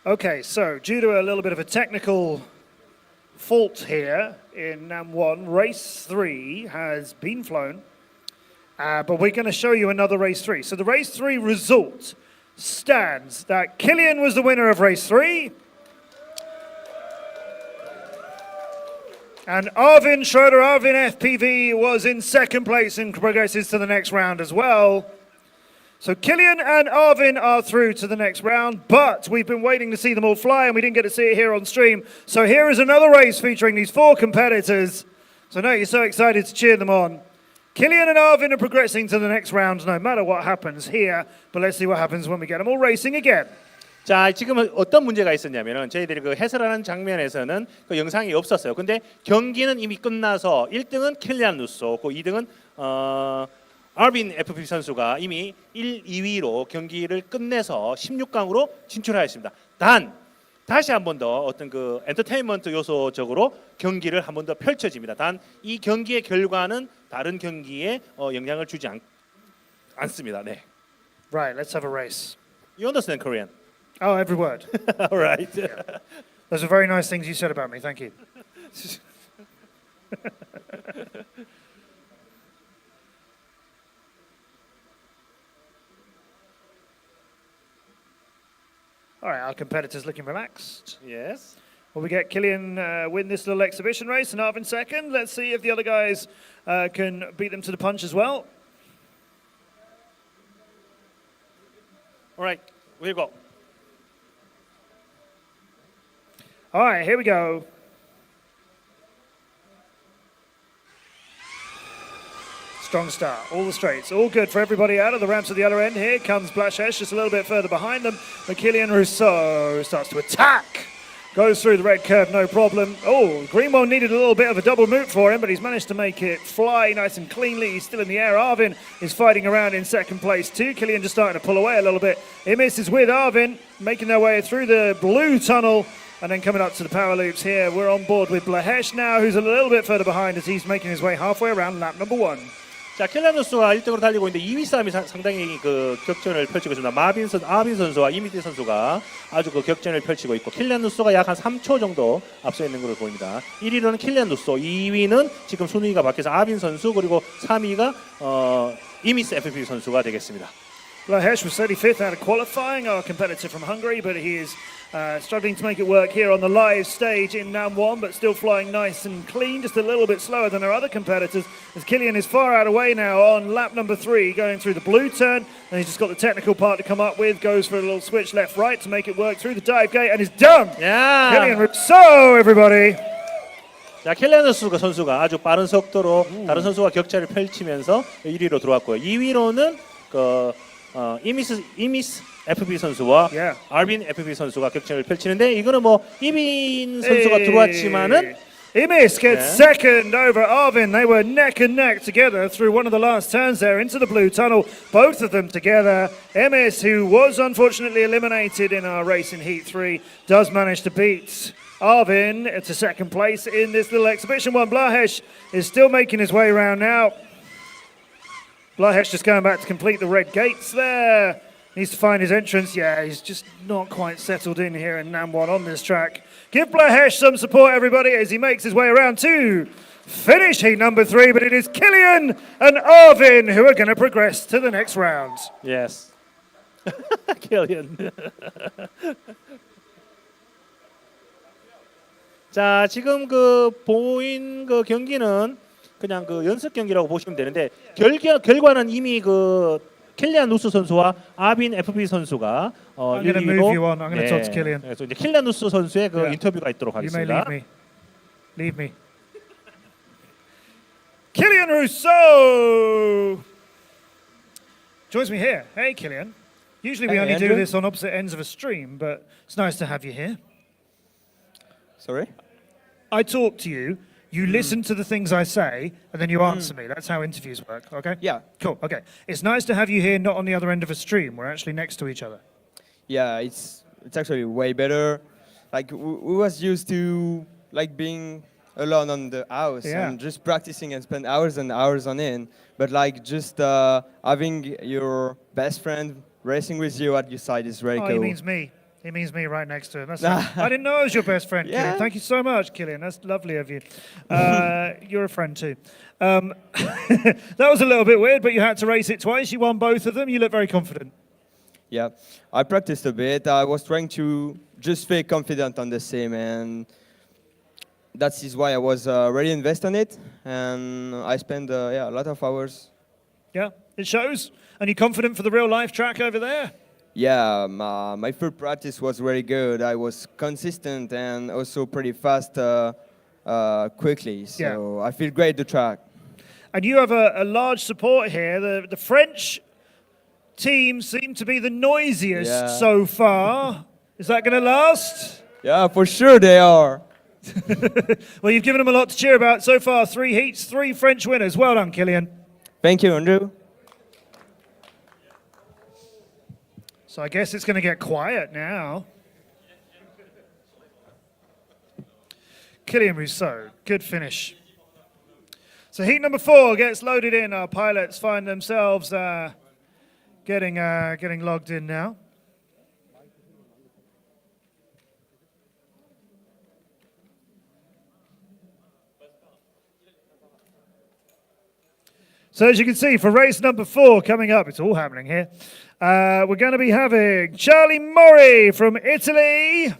Okay, so due to a little bit of a technical fault here in NAM1, race 3 has been flown, but we're going to show you another race 3. So the race 3 result stands that Killian was the winner of race 3, and Arvin Schroeder, Arvin FPV, was in second place and progresses to the next round as well. So Killian and Arvin are through to the next round, but we've been waiting to see them all fly, and we didn't get to see it here on stream. So here is another race featuring these 4 competitors. So now you're so excited to cheer them on. Killian and Arvin are progressing to the next round no matter what happens here, but let's see what happens when we get them all racing again. 자, 지금 어떤 문제가 있었냐면은 저희들이 그 해설하는 장면에서는 그 영상이 없었어요. 근데 경기는 이미 끝나서 1등은 킬리안 루소, 그 2등은 아빈 FP 선수가 이미 1, 2위로 경기를 끝내서 16강으로 진출하였습니다. 단 다시 한 번 더 어떤 그 엔터테인먼트 요소적으로 경기를 한 번 더 펼쳐집니다. 단 이 경기의 결과는 다른 경기에 영향을 주지 않습니다. 네. Right, let's have a race. You understand Korean? Oh, every word. All right. Those are very nice things you said about me. Thank you. All right, our competitor's looking relaxed. Yes. Well, we get Killian win this little exhibition race and Arvin second. Let's see if the other guys can beat them to the punch as well. All right. We'll go. All right, here we go. Strong start, all the straights, all good for everybody out of the ramps at the other end. Here comes Blashesh just a little bit further behind them. But Killian Rousseau starts to attack. Goes through the red curve, no problem. Oh, green one needed a little bit of a double moot for him, but he's managed to make it fly nice and cleanly. He's still in the air. Arvin is fighting around in second place too. Killian just starting to pull away a little bit. Imis is with Arvin, making their way through the blue tunnel. And then coming up to the power loops here, we're on board with Blahesh now, who's a little bit further behind as he's making his way halfway around lap number 1. 자, 켈라누스가 1등으로 달리고 있는데 2위 싸움이 상당히 그 격전을 펼치고 있습니다. 아빈 선수와 이미디 선수가 아주 그 격전을 펼치고 있고 킬리안누스가 약 한 3초 정도 앞서 있는 걸로 보입니다. 1위로는 킬리안누스, 2위는 지금 순위가 바뀌어서 아빈 선수, 그리고 3위가 이미스 FP 선수가 되겠습니다. Blahesh was 35th out of qualifying, our competitor from Hungary, but he is struggling to make it work here on the live stage in NAM1, but still flying nice and clean, just a little bit slower than our other competitors, as Killian is far out of way now on lap number 3, going through the blue turn, and he's just got the technical part to come up with, goes for a little switch left-right to make it work through the dive gate, and is done! Yeah. Killian Rousseau, everybody! 자, 킬리안누스 선수가 아주 빠른 속도로 다른 선수와 격차를 펼치면서 1위로 들어왔고요. 2위로는 그 이미스 FP 선수와 아빈 FP 선수가 격전을 펼치는데 이거는 뭐 이빈 선수가 들어왔지만은 Imis gets second over Arvin. They were neck and neck together through one of the last turns there into the blue tunnel. Both of them together. Imis, who was unfortunately eliminated in our race in Heat 3, does manage to beat Arvin to second place in this little exhibition one. Blahesh is still making his way around now. Blahesh just going back to complete the red gates there. Needs to find his entrance. Yeah, he's just not quite settled in here in NAM1 on this track. Give Blahesh some support, everybody, as he makes his way around to finish heat number 3. But it is Killian and Arvin who are going to progress to the next round. Yes. Killian. 자, 지금 그 보인 그 경기는 그냥 그 연습 경기라고 보시면 되는데 결과는 이미 그 킬리안 누스 선수와 아빈 FP 선수가 1위로 그래서 이제 킬리안 누스 선수의 그 인터뷰가 있도록 하겠습니다. Leave me. Killian Rousseau joins me here. Hey, Killian. Usually we only do this on opposite ends of a stream, but it's nice to have you here. Sorry? I talk to you. You listen to the things I say, and then you answer me. That's how interviews work, okay? Yeah. Cool, okay. It's nice to have you here, not on the other end of a stream. We're actually next to each other. Yeah, it's actually way better. Like, we was used to, like, being alone on the house and just practicing and spend hours and hours on it. But, like, just having your best friend racing with you at your side is really cool. Oh, he means me. He means me right next to him. That's I didn't know I was your best friend, Yeah. Killian. Thank you so much, Killian. That's lovely of you. You're a friend too. That was a little bit weird, but you had to race it twice. You won both of them. You look very confident. Yeah, I practiced a bit. I was trying to just feel confident on the sim, and that is why I was really invest on it, and I spent a lot of hours. Yeah, it shows. And you confident for the real life track over there? Yeah, my first practice was very good. I was consistent and also pretty fast quickly, so I feel great the track. And you have a large support here. The French team seem to be the noisiest so far. Is that going to last? Yeah, for sure they are. Well, you've given them a lot to cheer about so far. 3 heats, 3 French winners. Well done, Killian. Thank you, Andrew. So I guess it's going to get quiet now. Killian Rousseau, good finish. So heat number 4 gets loaded in. Our pilots find themselves getting logged in now. So as you can see, for race number 4 coming up, it's all happening here. We're going to be having Charlie Mori from Italy,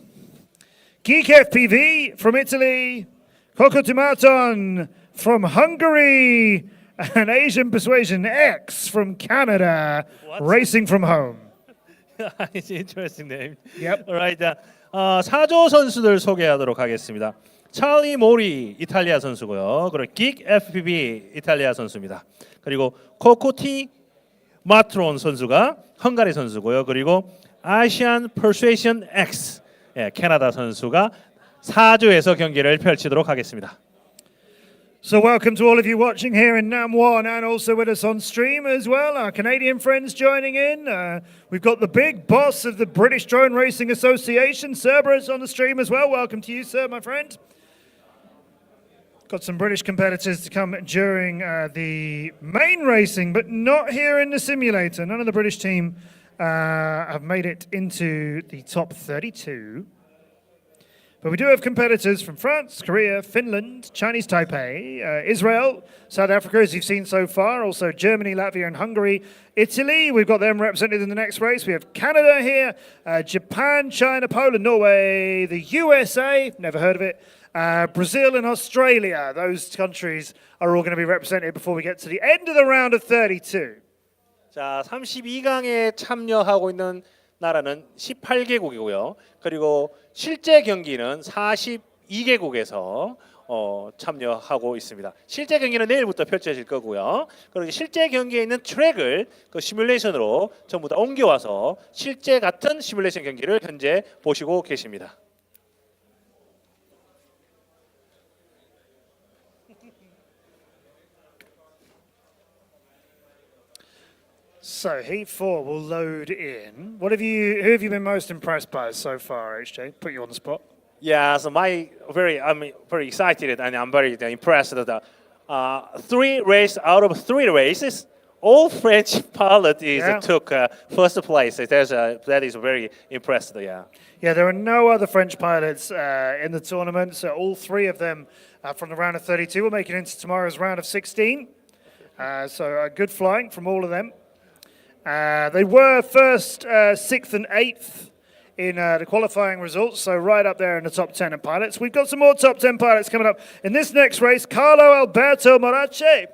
Geek FPV from Italy, Coco Tomaton from Hungary, and Asian Persuasion X from Canada, racing from home. It's an interesting name. Yep. Alright. 4조 선수들 소개하도록 하겠습니다. 찰리 모리 이탈리아 선수고요. 그리고 긱 FPV 이탈리아 선수입니다. 그리고 코코티 마트론 선수가 헝가리 선수고요. 그리고 아시안 퍼수에이션 X 캐나다 선수가 4조에서 경기를 펼치도록 하겠습니다. So welcome to all of you watching here in Nam1 and also with us on stream as well. Our Canadian friends joining in. We've got the big boss of the British Drone Racing Association, Cerberus, on the stream as well. Welcome to you, sir, my friend. Got some British competitors to come during the main racing, but not here in the simulator. None of the British team have made it into the top 32. But we do have competitors from France, Korea, Finland, Chinese Taipei, Israel, South Africa, as you've seen so far, also Germany, Latvia, and Hungary. Italy, we've got them represented in the next race. We have Canada here, Japan, China, Poland, Norway, the USA, never heard of it, Brazil and Australia. Those countries are all going to be represented before we get to the end of the round of 32. 자, 32강에 참여하고 있는 나라는 18개국이고요. 그리고 실제 경기는 42개국에서 참여하고 있습니다. 실제 경기는 내일부터 펼쳐질 거고요. 그리고 실제 경기에 있는 트랙을 그 시뮬레이션으로 전부 다 옮겨와서 실제 같은 시뮬레이션 경기를 현재 보시고 계십니다. So heat 4 will load in. Who have you been most impressed by so far, HJ? Put you on the spot. Yeah, so I'm very excited and I'm very impressed that 3 races out of 3 races, all French pilots took first place. That is very impressive. Yeah. Yeah, there are no other French pilots in the tournament, so all 3 of them from the round of 32 will make it into tomorrow's round of 16. So good flying from all of them. They were first, 6th and 8th in the qualifying results, so right up there in the top 10 of pilots. We've got some more top 10 pilots coming up in this next race. Carlo Alberto Morace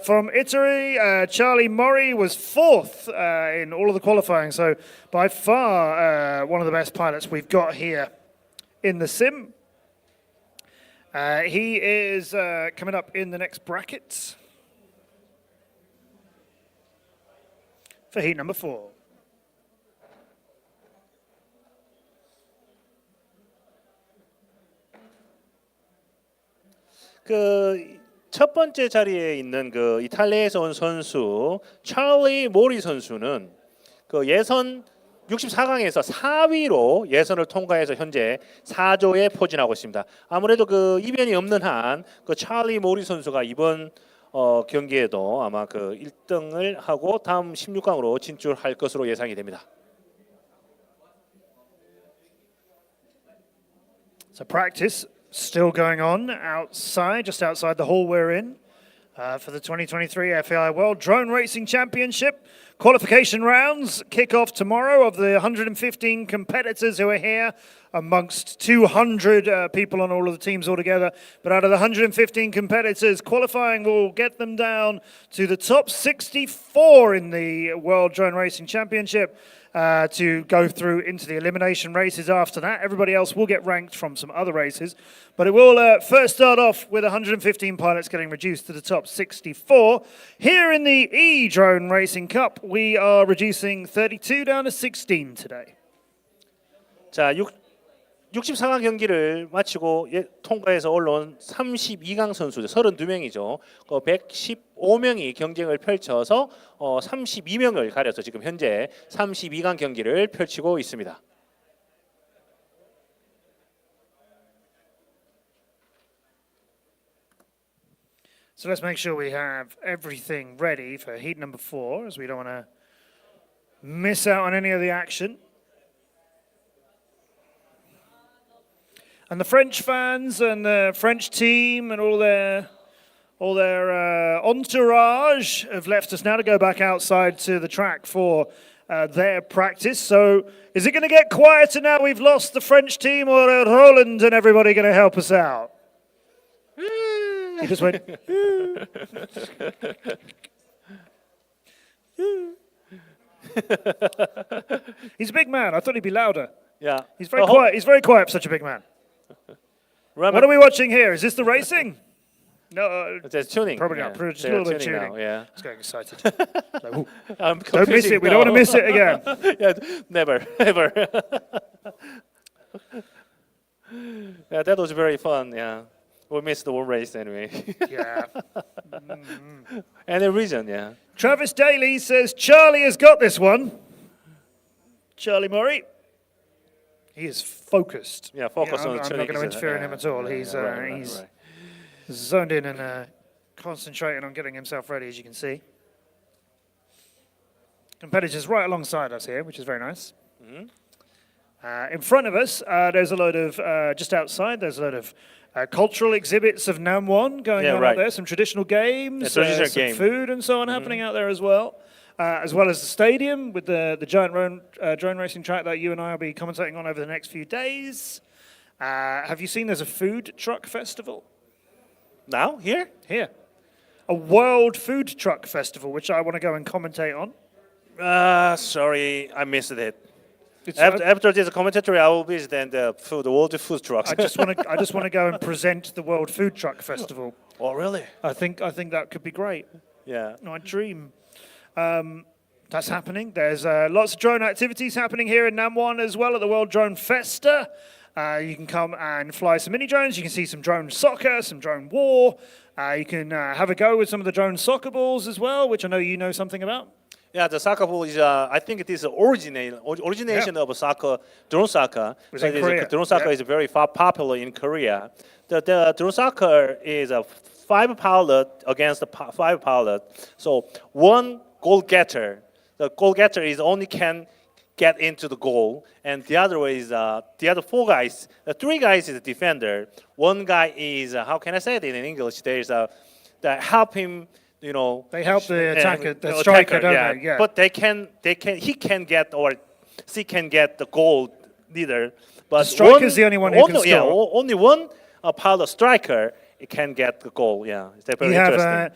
from Italy. Charlie Mori was 4th in all of the qualifying, so by far one of the best pilots we've got here in the sim. He is coming up in the next bracket for heat number 4. 그 첫 번째 자리에 있는 그 이탈리아에서 온 선수 찰리 모리 선수는 그 예선 64강에서 4위로 예선을 통과해서 현재 4조에 포진하고 있습니다. 아무래도 그 이변이 없는 한 그 찰리 모리 선수가 이번 경기에도 아마 그 1등을 하고 다음 16강으로 진출할 것으로 예상이 됩니다. So practice still going on outside, just outside the hall we're in, for the 2023 FAI World Drone Racing Championship. Qualification rounds kick off tomorrow of the 115 competitors who are here, amongst 200 people on all of the teams altogether. But out of the 115 competitors, qualifying will get them down to the top 64 in the World Drone Racing Championship. To go through into the elimination races after that. Everybody else will get ranked from some other races. But it will first start off with 115 pilots getting reduced to the top 64. Here in the E-Drone Racing Cup, we are reducing 32 down to 16 today. 자, 64강 경기를 마치고 통과해서 올라온 32강 선수들 32명이죠. 115명이 경쟁을 펼쳐서 32명을 가려서 지금 현재 32강 경기를 펼치고 있습니다. So let's make sure we have everything ready for heat number 4, as we don't want to miss out on any of the action. And the French fans and the French team and all their entourage have left us now to go back outside to the track for their practice. So is it going to get quieter now we've lost the French team, or are Roland and everybody going to help us out? He just went. He's a big man. I thought he'd be louder. Yeah. He's very quiet. He's very quiet for such a big man. What are we watching here? Is this the racing? No, it's tuning. probably not. Just a little bit of tuning. Now, yeah. It's getting excited. Don't miss it. We don't want to miss it again. Yeah, never, ever. Yeah, that was very fun. Yeah, we missed the whole race anyway. Yeah. Any reason? Yeah. Travis Daly says Charlie has got this one. Charlie Murray. He is focused. Yeah, focused on the I'm tuning. not going to interfere in him at all. He's zoned in and concentrating on getting himself ready, as you can see. Competitors right alongside us here, which is very nice. In front of us, there's a load of, just outside, there's a load of cultural exhibits of Namwon going on out there, some traditional games, some food and so on happening out there as well as the stadium with the giant drone racing track that you and I will be commentating on over the next few days. Have you seen there's a food truck festival? Now? Here? Here. A world food truck festival, which I want to go and commentate on. Sorry, I missed it. After this commentary, I will visit the world food trucks. I just want to go and present the World Food Truck Festival. Oh, really? I think that could be great. Yeah. My dream. That's happening. There's lots of drone activities happening here in Namwon as well at the World Drone Festa. You can come and fly some mini drones. You can see some drone soccer, some drone war. You can have a go with some of the drone soccer balls as well, which I know you know something about. Yeah, the soccer ball is, I think it is the origination of soccer, drone soccer. So drone soccer is very popular in Korea. The drone soccer is a 5 pilot against the 5 pilot. So one goal getter, the goal getter is only can get into the goal, and the other way is the other 4 guys. The 3 guys is a defender. One guy is how can I say it in English? There's that help him. You know, they help the attacker, the striker, don't they? Yeah. But he can get or she can get the goal neither. But the striker is the only one who can score. Yeah, only one pilot striker can get the goal. Yeah, it's very interesting.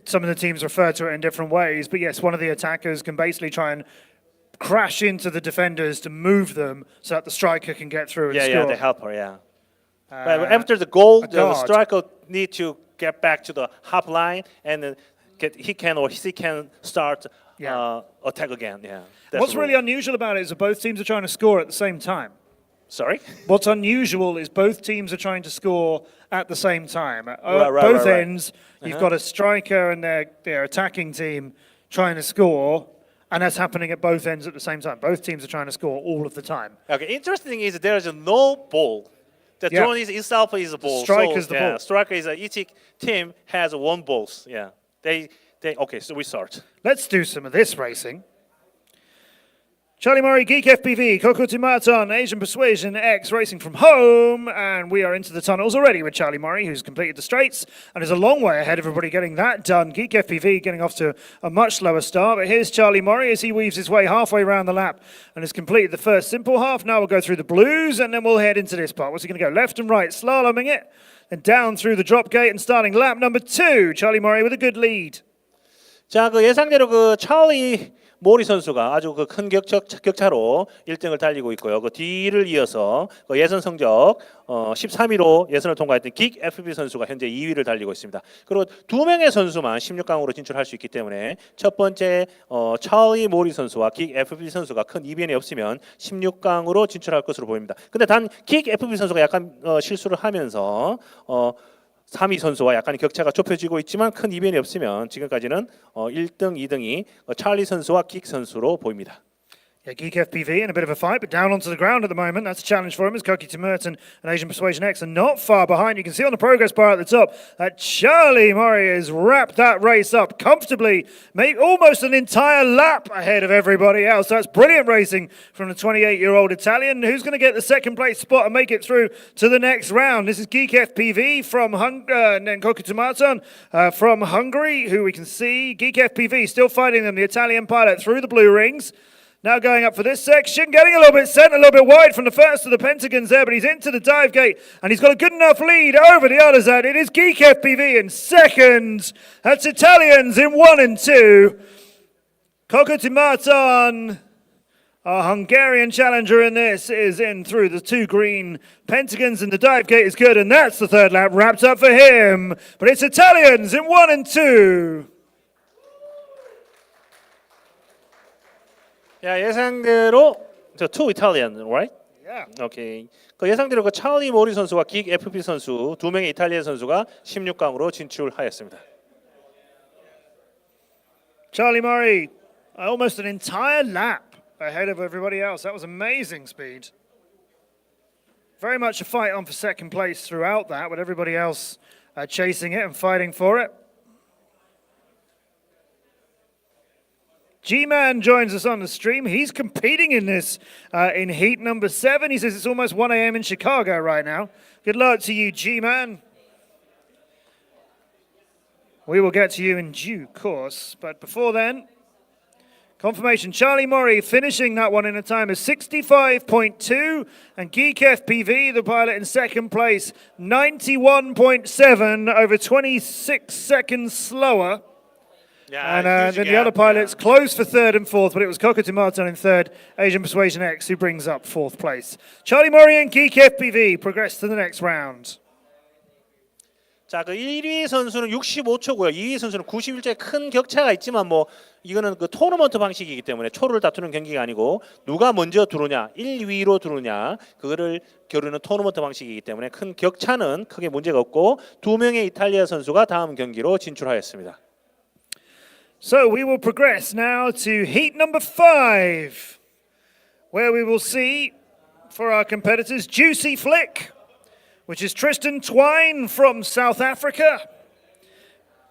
Some of the teams refer to it in different ways, but yes, one of the attackers can basically try and crash into the defenders to move them so that the striker can get through and score. Yeah, the helper, yeah. But after the goal, the striker need to get back to the half line and he can or she can start attack again. Yeah. What's really unusual about it is that both teams are trying to score at the same time. Sorry? What's unusual is both teams are trying to score at the same time. Both ends, you've got a striker and their attacking team trying to score, and that's happening at both ends at the same time. Both teams are trying to score all of the time. Okay, interesting is there is no ball. The drone itself is a ball. Strike is the ball. Striker is each team has 1 ball. Yeah. Okay, so we start. Let's do some of this racing. Charlie Murray, Geek FPV, Coco Tumaton, Asian Persuasion X racing from home, and we are into the tunnels already with Charlie Murray, who's completed the straights and is a long way ahead of everybody getting that done. Geek FPV getting off to a much slower start, but here's Charlie Murray as he weaves his way halfway around the lap and has completed the first simple half. Now we'll go through the blues, and then we'll head into this part. What's he going to go? Left and right, slaloming it, and down through the drop gate and starting lap number 2. Charlie Murray with a good lead. 자, 그 예상대로 그 찰리 모리 선수가 아주 그 큰 격차로 1등을 달리고 있고요. 그 뒤를 이어서 그 예선 성적 13위로 예선을 통과했던 긱 FB 선수가 현재 2위를 달리고 있습니다. 그리고 두 명의 선수만 16강으로 진출할 수 있기 때문에 첫 번째 찰리 모리 선수와 긱 FB 선수가 큰 이변이 없으면 16강으로 진출할 것으로 보입니다. 근데 단 긱 FB 선수가 약간 실수를 하면서 3위 선수와 약간 격차가 좁혀지고 있지만 큰 이변이 없으면 지금까지는 1등, 2등이 찰리 선수와 긱 선수로 보입니다. Yeah, Geek FPV in a bit of a fight, but down onto the ground at the moment. That's a challenge for him as Koki Merton and Asian Persuasion X are not far behind. You can see on the progress bar at the top that Charlie Murray has wrapped that race up comfortably, made almost an entire lap ahead of everybody else. That's brilliant racing from the 28-year-old Italian. Who's going to get the second place spot and make it through to the next round? This is Geek FPV from and then Koki Merton from Hungary, who we can see. Geek FPV still fighting them, the Italian pilot through the blue rings. Now going up for this section, getting a little bit sent, a little bit wide from the first of the Pentagons there, but he's into the dive gate, and he's got a good enough lead over the others. That it is Geek FPV in second. That's Italians in 1 and 2. Coco Timaton, our Hungarian challenger in this, is in through the 2 green Pentagons, and the dive gate is good, and that's the third lap wrapped up for him. But it's Italians in 1 and 2. 야, 예상대로 two Italian, right? Yeah. 오케이. 그 예상대로 그 찰리 모리 선수와 긱 FP 선수 두 명의 이탈리아 선수가 16강으로 진출하였습니다. Charlie Murray, almost an entire lap ahead of everybody else. That was amazing speed. Very much a fight on for second place throughout that, with everybody else chasing it and fighting for it. G-Man joins us on the stream. He's competing in this in heat number 7. He says it's almost 1 a.m. in Chicago right now. Good luck to you, G-Man. We will get to you in due course. But before then, confirmation. Charlie Murray finishing that one in a time of 65.2. And Geek FPV, the pilot, in second place, 91.7, over 26 seconds slower. And then the other pilots closed for third and fourth, but it was Coco Timaton in third, Asian Persuasion X, who brings up fourth place. Charlie Murray and Geek FPV progress to the next round. 자, 그 1위 선수는 65초고요. 2위 선수는 91초의 큰 격차가 있지만 뭐 이거는 그 토너먼트 방식이기 때문에 초를 다투는 경기가 아니고 누가 먼저 들어오냐, 1, 2위로 들어오냐 그거를 겨루는 토너먼트 방식이기 때문에 큰 격차는 크게 문제가 없고 두 명의 이탈리아 선수가 다음 경기로 진출하였습니다. So we will progress now to heat number 5, where we will see for our competitors Juicy Flick, which is Tristan Twine from South Africa,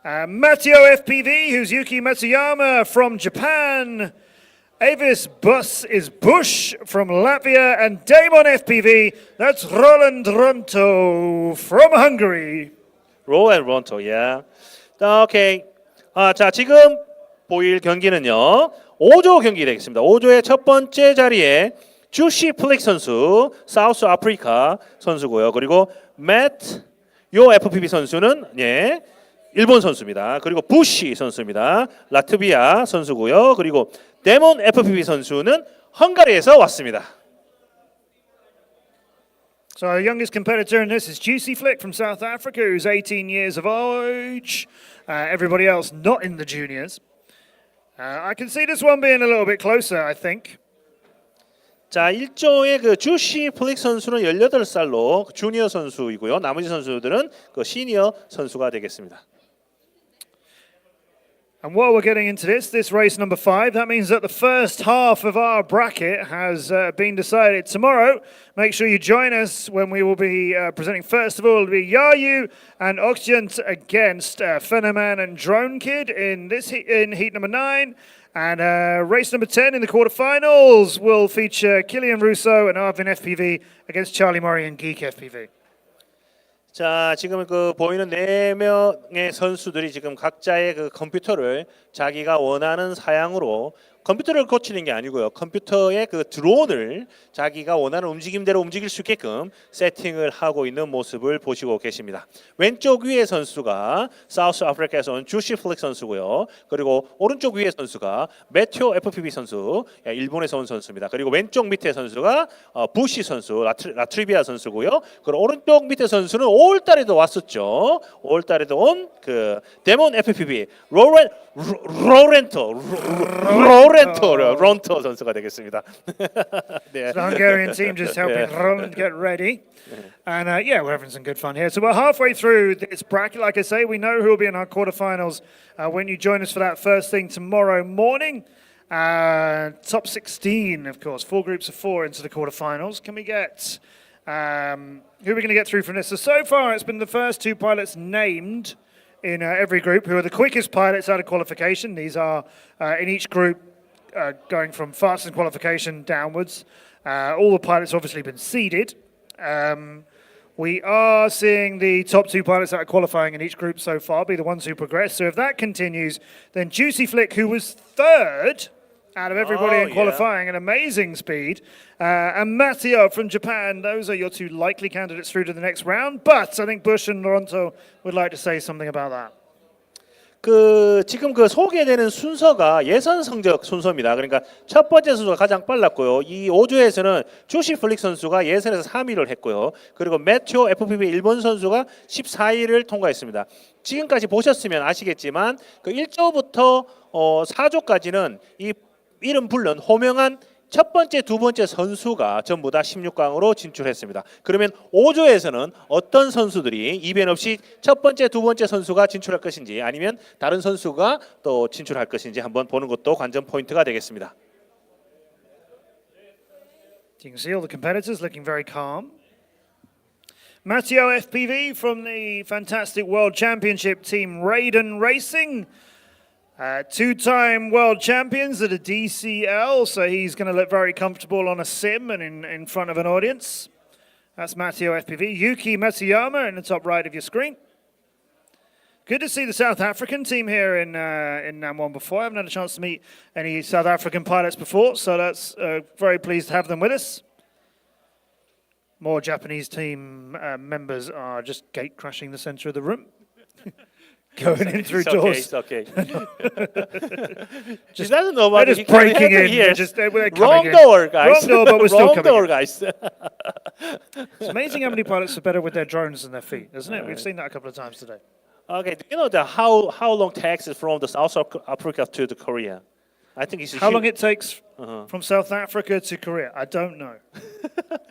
Matteo FPV, who's Yuki Matsuyama from Japan, Avis Bus is Bush from Latvia, and Damon FPV, that's Roland Ronto from Hungary. Roland Ronto, yeah. 오케이. 자, 지금 보일 경기는요 5조 경기 되겠습니다. 5조의 첫 번째 자리에 주시 플릭 선수, 사우스 아프리카 선수고요. 그리고 요 FPV 선수는 일본 선수입니다. 그리고 부시 선수입니다. 라트비아 선수고요. 그리고 데몬 FPV 선수는 헝가리에서 왔습니다. So our youngest competitor in this is Juicy Flick from South Africa, who's 18 years of age. Everybody else not in the juniors. I can see this one being a little bit closer, I think. 자, 1조의 그 주시 플릭 선수는 18살로 주니어 선수이고요. 나머지 선수들은 그 시니어 선수가 되겠습니다. And while we're getting into this race number 5, that means that the first half of our bracket has been decided tomorrow. Make sure you join us when we will be presenting. First of all, it'll be Yayu and Occident against Phenoman and Drone Kid in heat number 9. And race number 10 in the quarterfinals will feature Killian Russo and Arvin FPV against Charlie Murray and Geek FPV. 자, 지금 그 보이는 4명의 선수들이 지금 각자의 그 컴퓨터를 자기가 원하는 사양으로 컴퓨터를 고치는 게 아니고요. 컴퓨터의 그 드론을 자기가 원하는 움직임대로 움직일 수 있게끔 세팅을 하고 있는 모습을 보시고 계십니다. 왼쪽 위의 선수가 사우스 아프리카에서 온 주시 플릭 선수고요. 그리고 오른쪽 위의 선수가 매튜 FPV 선수, 일본에서 온 선수입니다. 그리고 왼쪽 밑에 선수가 부시 선수, 라트리비아 선수고요. 그리고 오른쪽 밑에 선수는 5월달에도 왔었죠. 5월달에도 온 그 데몬 FPV 로렌토 선수가 되겠습니다. 네. The Hungarian team just helping Roland get ready. And yeah, we're having some good fun here. So we're halfway through this bracket. Like I say, we know who will be in our quarterfinals when you join us for that first thing tomorrow morning. Top 16, of course, 4 groups of 4 into the quarterfinals. Can we get, who are we going to get through from this? So far, it's been the first 2 pilots named in every group who are the quickest pilots out of qualification. These are in each group going from fastest qualification downwards. All the pilots obviously been seeded. We are seeing the top 2 pilots that are qualifying in each group so far be the ones who progress. So if that continues, then Juicy Flick, who was 3rd out of everybody in qualifying, an amazing speed, and Matteo from Japan, those are your 2 likely candidates through to the next round. But I think Bush and Lorenzo would like to say something about that. 그 지금 그 소개되는 순서가 예선 성적 순서입니다. 그러니까 첫 번째 선수가 가장 빨랐고요. 이 5조에서는 주시 플릭 선수가 예선에서 3위를 했고요. 그리고 매튜 FPV 일본 선수가 14위를 통과했습니다. 지금까지 보셨으면 아시겠지만 그 1조부터 4조까지는 이 이름 불른 호명한 첫 번째, 두 번째 선수가 전부 다 16강으로 진출했습니다. 그러면 5조에서는 어떤 선수들이 이변 없이 첫 번째, 두 번째 선수가 진출할 것인지 아니면 다른 선수가 또 진출할 것인지 한번 보는 것도 관전 포인트가 되겠습니다. You can see all the competitors looking very calm. Matteo FPV from the fantastic World Championship team Raiden Racing. 2-time world champions at a DCL, so he's going to look very comfortable on a sim and in front of an audience. That's Matteo FPV. Yuki Matsuyama in the top right of your screen. Good to see the South African team here in NAM1 before. I haven't had a chance to meet any South African pilots before, so that's very pleased to have them with us. More Japanese team members are just gate crashing the center of the room. Going in through doors. It's okay. She doesn't know about they're just breaking in. Here. They're Wrong in. door, guys. Wrong door, but we're still Wrong coming door, in. guys. It's amazing how many pilots are better with their drones than their feet, isn't it? We've seen that a couple of times today. Okay, do you know how long takes it from the South Africa to the Korea? I think it's How long it takes from South Africa to Korea? I don't know.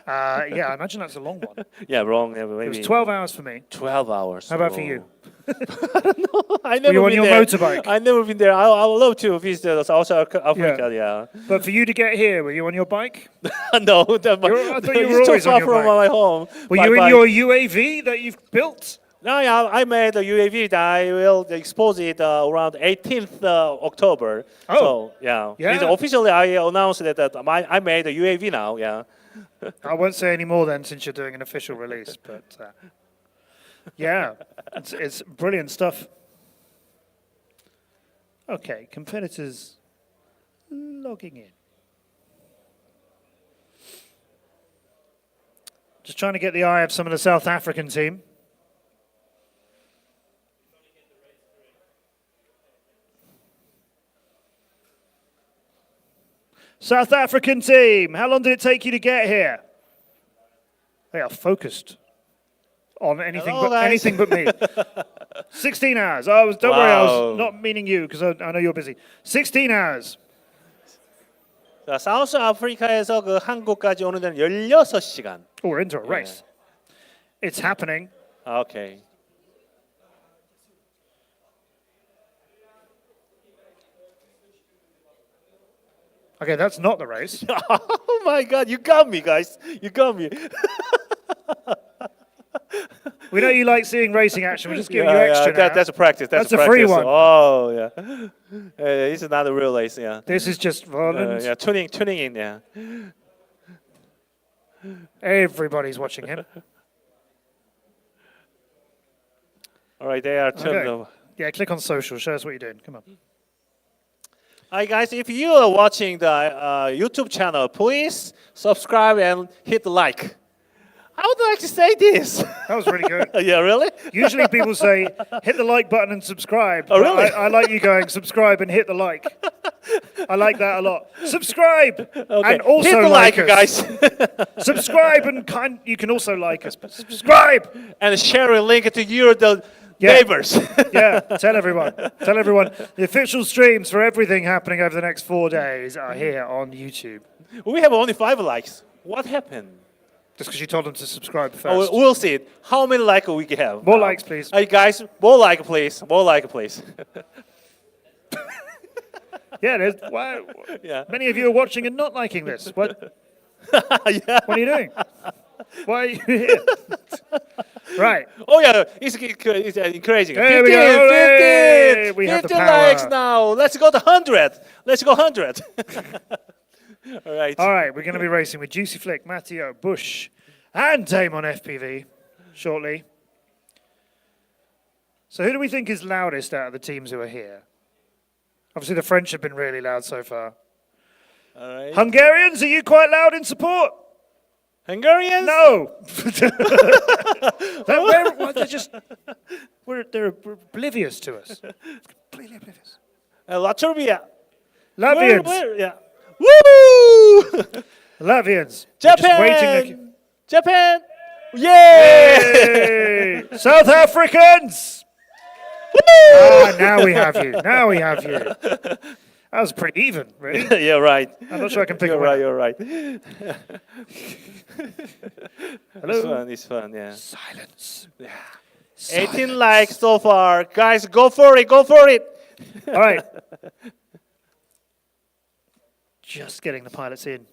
Yeah, I imagine that's a long one. Yeah, wrong. It Maybe was 12 hours for me. 12 hours. How about for you? I never Were you on been your there. motorbike? I never been there. I would love to visit South Africa. Yeah. But for you to get here, were you on your bike? No, I thought you were it's too always on far your from bike. my home. Were My you in bike. your UAV that you've built? No, yeah, I made a UAV that I will expose it around 18th October. Oh. So, yeah. Yeah. Officially, I announced that I made a UAV now, yeah. I won't say any more then since you're doing an official release, but yeah, it's brilliant stuff. Okay, competitors logging in. Just trying to get the eye of some of the South African team. South African team, how long did it take you to get here? They are focused on anything, Hello, anything but me. 16 hours. Don't worry, I was not meaning you because I know you're busy. 16 hours. 자, 사우스 아프리카에서 그 한국까지 오는 데는 16시간. Oh, we're into a race. It's happening. Okay. Okay, that's not the race. Oh my God, you got me, guys. You got me. We know you like seeing racing action. We're just giving you extra now. That's a practice. That's a practice. free one. Oh, yeah. It's not a real race, yeah. This is just Roland. Yeah, tuning in, yeah. Everybody's watching him. All right, they are turned Okay. over. Yeah, click on social. Show us what you're doing. Come on. Hi guys, if you are watching the YouTube channel, please subscribe and hit the like. I would like to say this. That was really good. Yeah, really? Usually people say, hit the like button and subscribe. Oh, But really? I like you going, subscribe and hit the like. I like that a lot. Subscribe Okay. and also hit the like, us. guys. Subscribe and you can also like us. But subscribe. And share a link to your Yeah. neighbors. Yeah, tell everyone. Tell everyone. The official streams for everything happening over the next 4 days are here on YouTube. We have only 5 likes. What happened? Just because you told them to subscribe first. Oh, we'll see it. How many likes we can have? More likes, please. Hey guys, more like, please. More like, please. Yeah, why, Yeah. many of you are watching and not liking this. What Yeah. are you doing? Why are you here? Right. Oh yeah, it's encouraging. There 15, we go. Hey, 15, we have the 15 power. likes now. Let's go to 100. Let's go 100. All right. All right, we're going to be racing with Juicy Flick, Matteo, Bush, and Damon FPV shortly. So who do we think is loudest out of the teams who are here? Obviously, the French have been really loud so far. All right. Hungarians, are you quite loud in support? Hungarians? No. They're oblivious to us. Completely oblivious. Latvia. Latvians. Yeah. Woo! Latvians. Japan. Just Japan. Yay! Yay! South Africans. Ah, now we have you. Now we have you. That was pretty even, really. Yeah, right. I'm not sure I can pick You're a right. winner. You're right. Hello. It's fun. Yeah. Silence. 18 likes so far, guys. Go for it. Go for it. All right. Just getting the pilots in.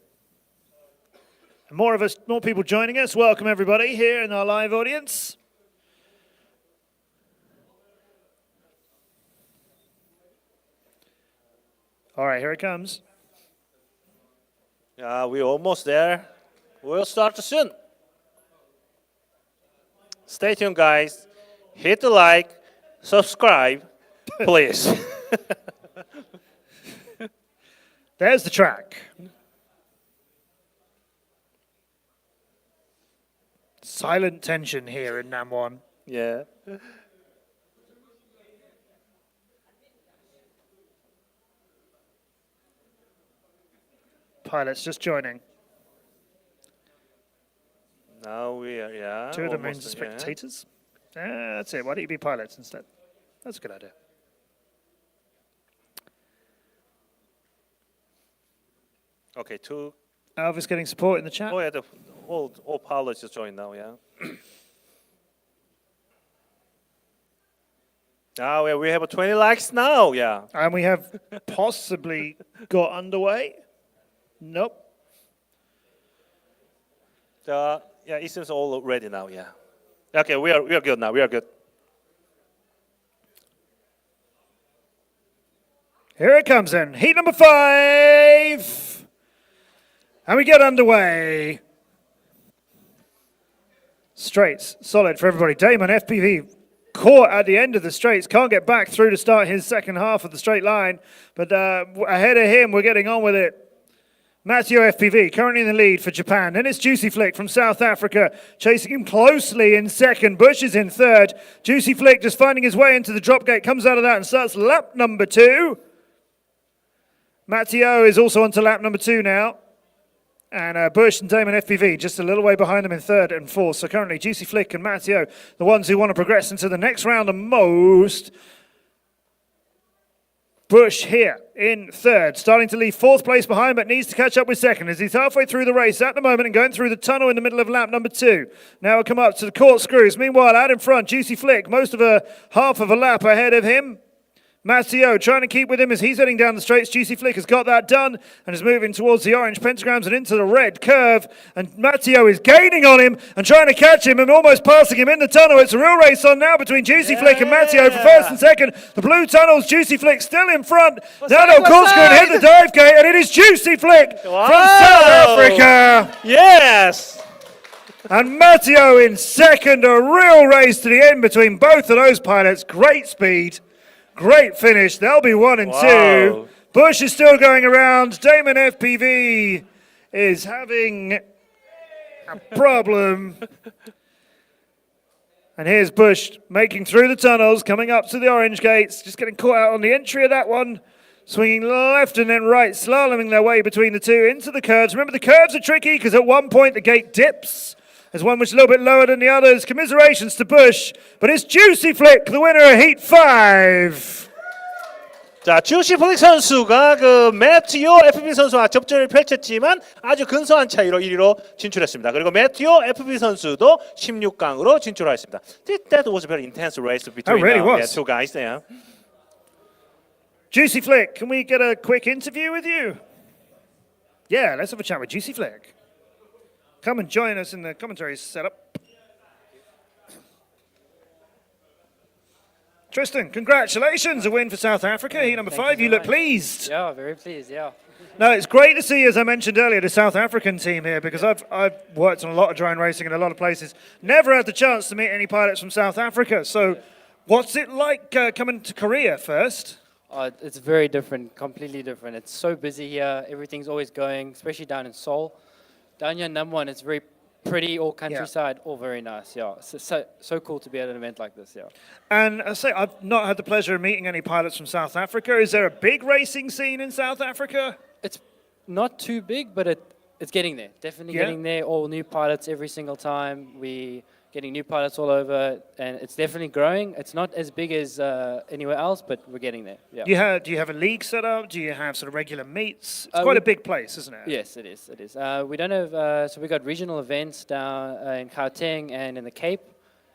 And more people joining us. Welcome everybody here in our live audience. All right, here it comes. Yeah, we're almost there. We'll start soon. Stay tuned, guys. Hit the like, subscribe, please. There's the track. Silent tension here in Nam1. Yeah. Pilots just joining. Now we are, yeah. Two of them are almost, spectators. That's it. Why don't you be pilots instead? That's a good idea. Yeah. Okay, 2. Alvis getting support in the chat. Oh, yeah, all pilots just joined now, yeah. Now we have 20 likes now, yeah. And we have possibly got underway. Nope. Yeah, it seems all ready now, yeah. Okay, we are good now, we are good. Here it comes then. Heat number 5. And we get underway. Straights, solid for everybody. Damon, FPV, caught at the end of the straights. Can't get back through to start his second half of the straight line. But ahead of him, we're getting on with it. Matteo FPV, currently in the lead for Japan. Then it's Juicy Flick from South Africa, chasing him closely in second. Bush is in third. Juicy Flick just finding his way into the drop gate, comes out of that and starts lap number 2. Matteo is also onto lap number 2 now. And Bush and Damon FPV just a little way behind them in third and fourth. So currently Juicy Flick and Matteo, the ones who want to progress into the next round the most. Bush here in third, starting to leave fourth place behind, but needs to catch up with second as he's halfway through the race at the moment and going through the tunnel in the middle of lap number 2. Now we'll come up to the corkscrews. Meanwhile, out in front, Juicy Flick, most of a half of a lap ahead of him. Matteo trying to keep with him as he's heading down the straights. Juicy Flick has got that done and is moving towards the orange pentagrams and into the red curve. And Matteo is gaining on him and trying to catch him and almost passing him in the tunnel. It's a real race on now between Juicy Flick and Matteo for first and second. The blue tunnels, Juicy Flick still in front. Now they'll and hit the dive gate, and it is Juicy Flick from South Africa. Yes. And Matteo in second. A real race to the end between both of those pilots. Great speed. Great finish. They'll be 1 and 2. Bush is still going around. Damon FPV is having a problem. And here's Bush making through the tunnels, coming up to the orange gates, just getting caught out on the entry of that one. Swinging left and then right, slaloming their way between the two into the curves. Remember, the curves are tricky because at one point the gate dips. There's one which is a little bit lower than the others. Commiserations to Bush, but it's Juicy Flick, the winner of Heat 5. 자, 주시 플릭 선수가 그 매튜 FB 선수와 접전을 펼쳤지만 아주 근소한 차이로 1위로 진출했습니다. 그리고 매튜 FB 선수도 16강으로 진출하였습니다. That was a very intense race between the two guys there. Juicy Flick, can we get a quick interview with you? Yeah, let's have a chat with Juicy Flick. Come and join us in the commentary setup. Tristan, congratulations, a win for South Africa. Heat number 5, you look pleased. Yeah, very pleased, yeah. No, it's great to see, as I mentioned earlier, the South African team here, because I've worked on a lot of drone racing in a lot of places. Never had the chance to meet any pilots from South Africa. So what's it like coming to Korea first? It's very different, completely different. It's so busy here. Everything's always going, especially down in Seoul. Down here in Namwon, it's very pretty, all countryside, all very nice, yeah. So cool to be at an event like this, yeah. And I say, I've not had the pleasure of meeting any pilots from South Africa. Is there a big racing scene in South Africa? It's not too big, but it's getting there. Definitely getting there. All new pilots every single time. We getting new pilots all over, and it's definitely growing. It's not as big as anywhere else, but we're getting there. Yeah. Do you have a league set up? Do you have sort of regular meets? It's quite a big place, isn't it? Yes, it is. It is. We don't have. So we got regional events down in Gauteng and in the Cape,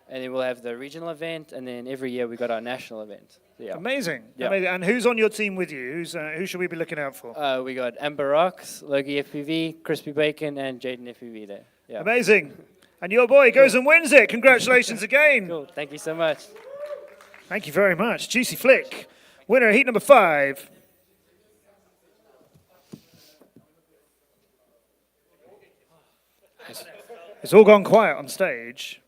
and then we'll have the regional event, and then every year we got our national event. Yeah. Amazing. Yeah. Amazing. And who's on your team with you? Who should we be looking out for? We got Amber Rocks, Logie FPV, Crispy Bacon, and Jaden FPV there. Yeah. Amazing. And your boy goes and wins it. Congratulations again. Cool. Thank you so much. Thank you very much. Juicy Flick, winner of heat number 5. It's all gone quiet on stage.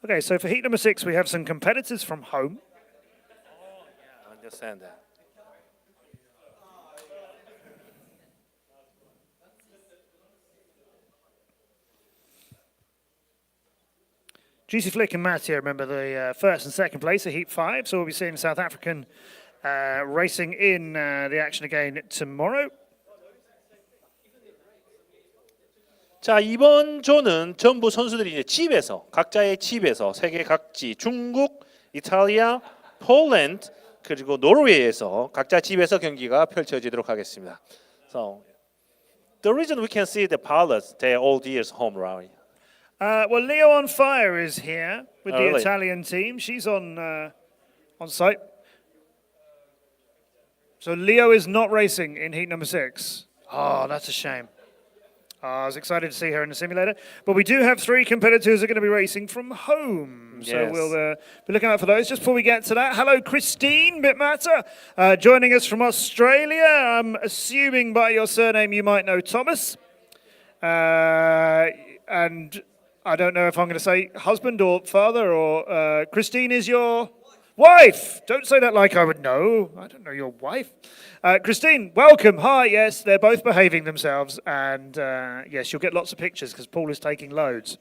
Okay, so for heat number 6, we have some competitors from home. I understand that. Juicy Flick and Matt here, remember the first and second place at Heat 5, so we'll be seeing South African racing in the action again tomorrow. 자, 이번 조는 전부 선수들이 이제 집에서 각자의 집에서 세계 각지 중국, 이탈리아, 폴란드 그리고 노르웨이에서 각자 집에서 경기가 펼쳐지도록 하겠습니다. So the reason we can see the pilots, they're all years home, right? Well, Leo on Fire is here with the really? Italian team. She's on site. So Leo is not racing in heat number 6. Oh, that's a shame. I was excited to see her in the simulator. But we do have 3 competitors who are going to be racing from home. Yes. So we'll be looking out for those. Just before we get to that, hello, Christine Bitmatter, joining us from Australia. I'm assuming by your surname you might know Thomas. And I don't know if I'm going to say husband or father or Christine is your wife. Don't say that like I would know. I don't know your wife. Christine, welcome. Hi, yes, they're both behaving themselves. And yes, you'll get lots of pictures because Paul is taking loads.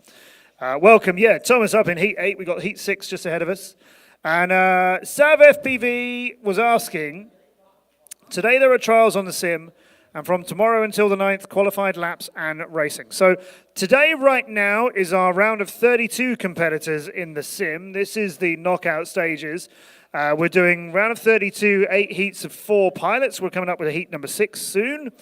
Welcome. Yeah, Thomas up in Heat 8. We've got Heat 6 just ahead of us. And Sav FPV was asking, today there are trials on the sim. And from tomorrow until the 9th, qualified laps and racing. So today, right now, is our round of 32 competitors in the sim. This is the knockout stages. We're doing round of 32, 8 heats of 4 pilots. We're coming up with a heat number 6 soon.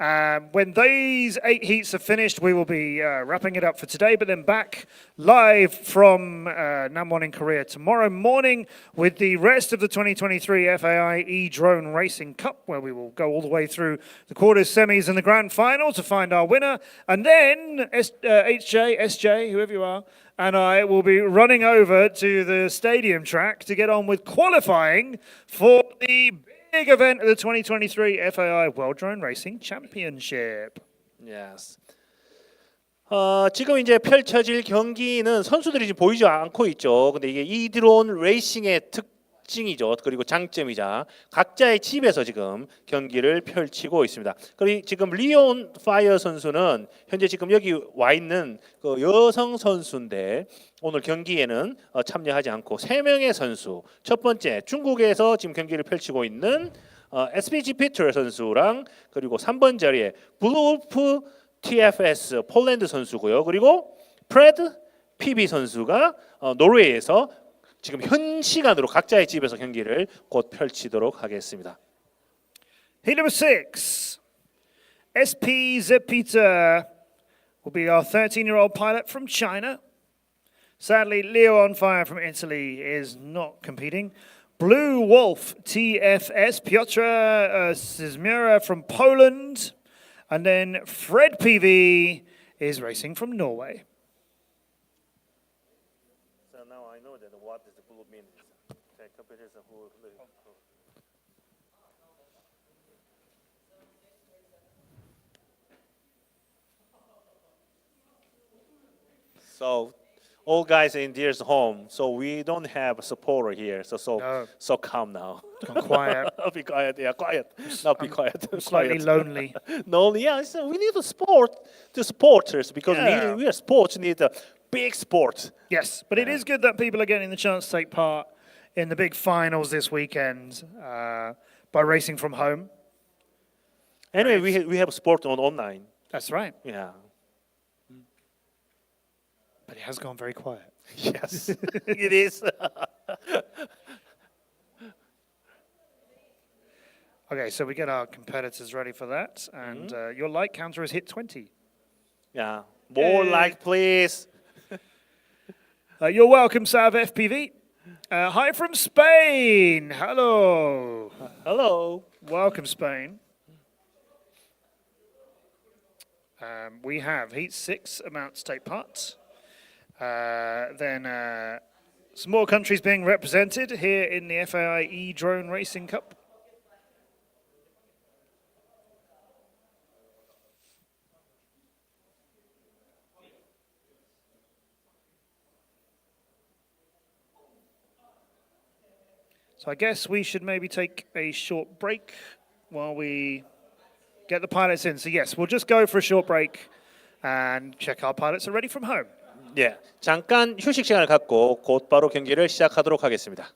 When these 8 heats are finished, we will be wrapping it up for today, but then back live from Namwon in Korea tomorrow morning with the rest of the 2023 FAI E-Drone Racing Cup, where we will go all the way through the quarters, semis, and the grand final to find our winner. And then HJ, SJ, whoever you are, and I will be running over to the stadium track to get on with qualifying for the big event of the 2023 FAI World Drone Racing Championship. Yes. 지금 이제 펼쳐질 경기는 선수들이 지금 보이지 않고 있죠. 근데 이게 이 드론 레이싱의 특징이죠. 그리고 장점이자 각자의 집에서 지금 경기를 펼치고 있습니다. 그리고 지금 리온 파이어 선수는 현재 지금 여기 와 있는 그 여성 선수인데 오늘 경기에는 참여하지 않고 3명의 선수. 첫 번째 중국에서 지금 경기를 펼치고 있는 SPG 피터 선수랑 그리고 3번 자리에 블루프 TFS 폴란드 선수고요. 그리고 프레드 PB 선수가 노르웨이에서 지금 현 시간으로 각자의 집에서 경기를 곧 펼치도록 하겠습니다. Heat number 6. SP Zepita will be our 13-year-old pilot from China. Sadly, Leo on Fire from Italy is not competing. Blue Wolf TFS, Piotr Sismira from Poland. And then Fred PV is racing from Norway. So now I know that what the blue means. So all guys in there's home, so we don't have a supporter here. No. So calm now. It's gone quiet. Be quiet, yeah, quiet. Now be quiet. Slightly quiet. lonely. No, yeah, so we need to support the supporters because Yeah. we are sports need a big sport. Yes, but it is good that people are getting the chance to take part in the big finals this weekend by racing from home. Anyway, we have sport online. That's right. Yeah. But it has gone very quiet. Yes, it is. Okay, so we get our competitors ready for that. And your light counter has hit 20. Yeah. More Yay. like, please. You're welcome, Sav FPV. Hi from Spain. Hello. Hello. Welcome, Spain. We have Heat 6 about to take part. Then some more countries being represented here in the FAI E-Drone Racing Cup. So I guess we should maybe take a short break while we get the pilots in. So yes, we'll just go for a short break and check our pilots are ready from home. 예, 잠깐 휴식 시간을 갖고 곧바로 경기를 시작하도록 하겠습니다.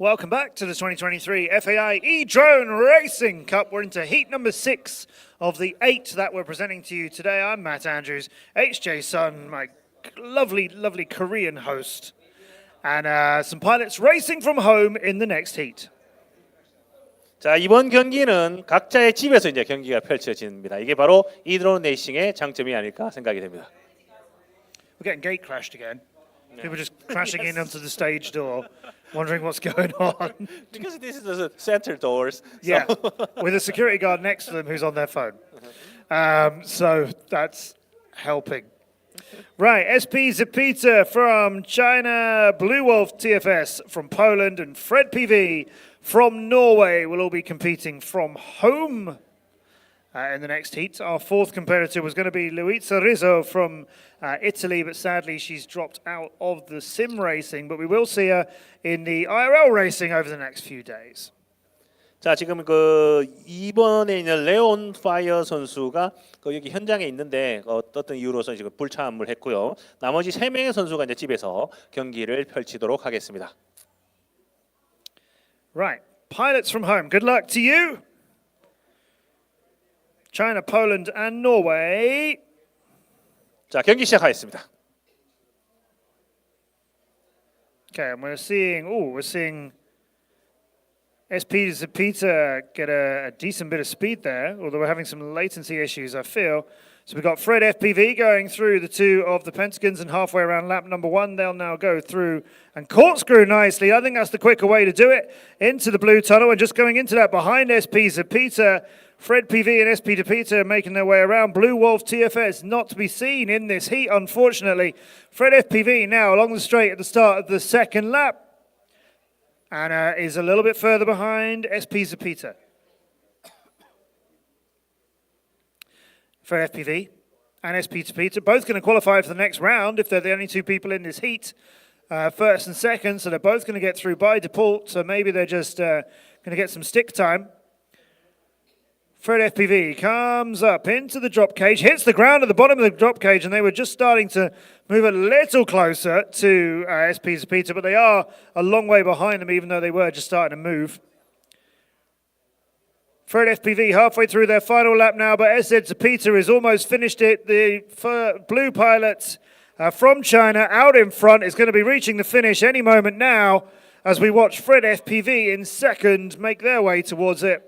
Welcome back to the 2023 FAI E-Drone Racing Cup. We're into heat number 6 of the 8 that we're presenting to you today. I'm Matt Andrews, HJ Sun, my lovely, lovely Korean host, and some pilots racing from home in the next heat. 자, 이번 경기는 각자의 집에서 이제 경기가 펼쳐집니다. 이게 바로 이드론 레이싱의 장점이 아닐까 생각이 됩니다. We're getting gate crashed again. People just crashing in onto the stage door, wondering what's going on. Because this is the center doors. Yeah, with a security guard next to them who's on their phone. So that's helping. Right, SP Zapita from China, Blue Wolf TFS from Poland, and Fred PV from Norway will all be competing from home in the next heat. Our fourth competitor was going to be Luisa Rizzo from Italy, but sadly she's dropped out of the sim racing. But we will see her in the IRL racing over the next few days. 자, 지금 그 이번에 있는 레온 파이어 선수가 그 여기 현장에 있는데 어떤 이유로서 지금 불참을 했고요. 나머지 3명의 선수가 이제 집에서 경기를 펼치도록 하겠습니다. Right, pilots from home. Good luck to you. China, Poland, and Norway. 자, 경기 시작하겠습니다. Okay, and we're seeing SP Zapita get a decent bit of speed there, although we're having some latency issues, I feel. So we've got Fred FPV going through the two of the Pentagons, and halfway around lap number 1, they'll now go through and corkscrew nicely. I think that's the quicker way to do it, into the blue tunnel, and just going into that behind SP Zapita, Fred PV and SP Zapita making their way around. Blue Wolf TFS not to be seen in this heat, unfortunately. Fred FPV now along the straight at the start of the second lap, and is a little bit further behind SP Zapita. Fred FPV and SP Zapita both going to qualify for the next round if they're the only two people in this heat, first and second, so they're both going to get through by default, so maybe they're just going to get some stick time. Fred FPV comes up into the drop cage, hits the ground at the bottom of the drop cage, and they were just starting to move a little closer to SP Zapita, but they are a long way behind them, even though they were just starting to move. Fred FPV halfway through their final lap now, but SZ Zapita has almost finished it. The blue pilot from China out in front is going to be reaching the finish any moment now as we watch Fred FPV in second make their way towards it.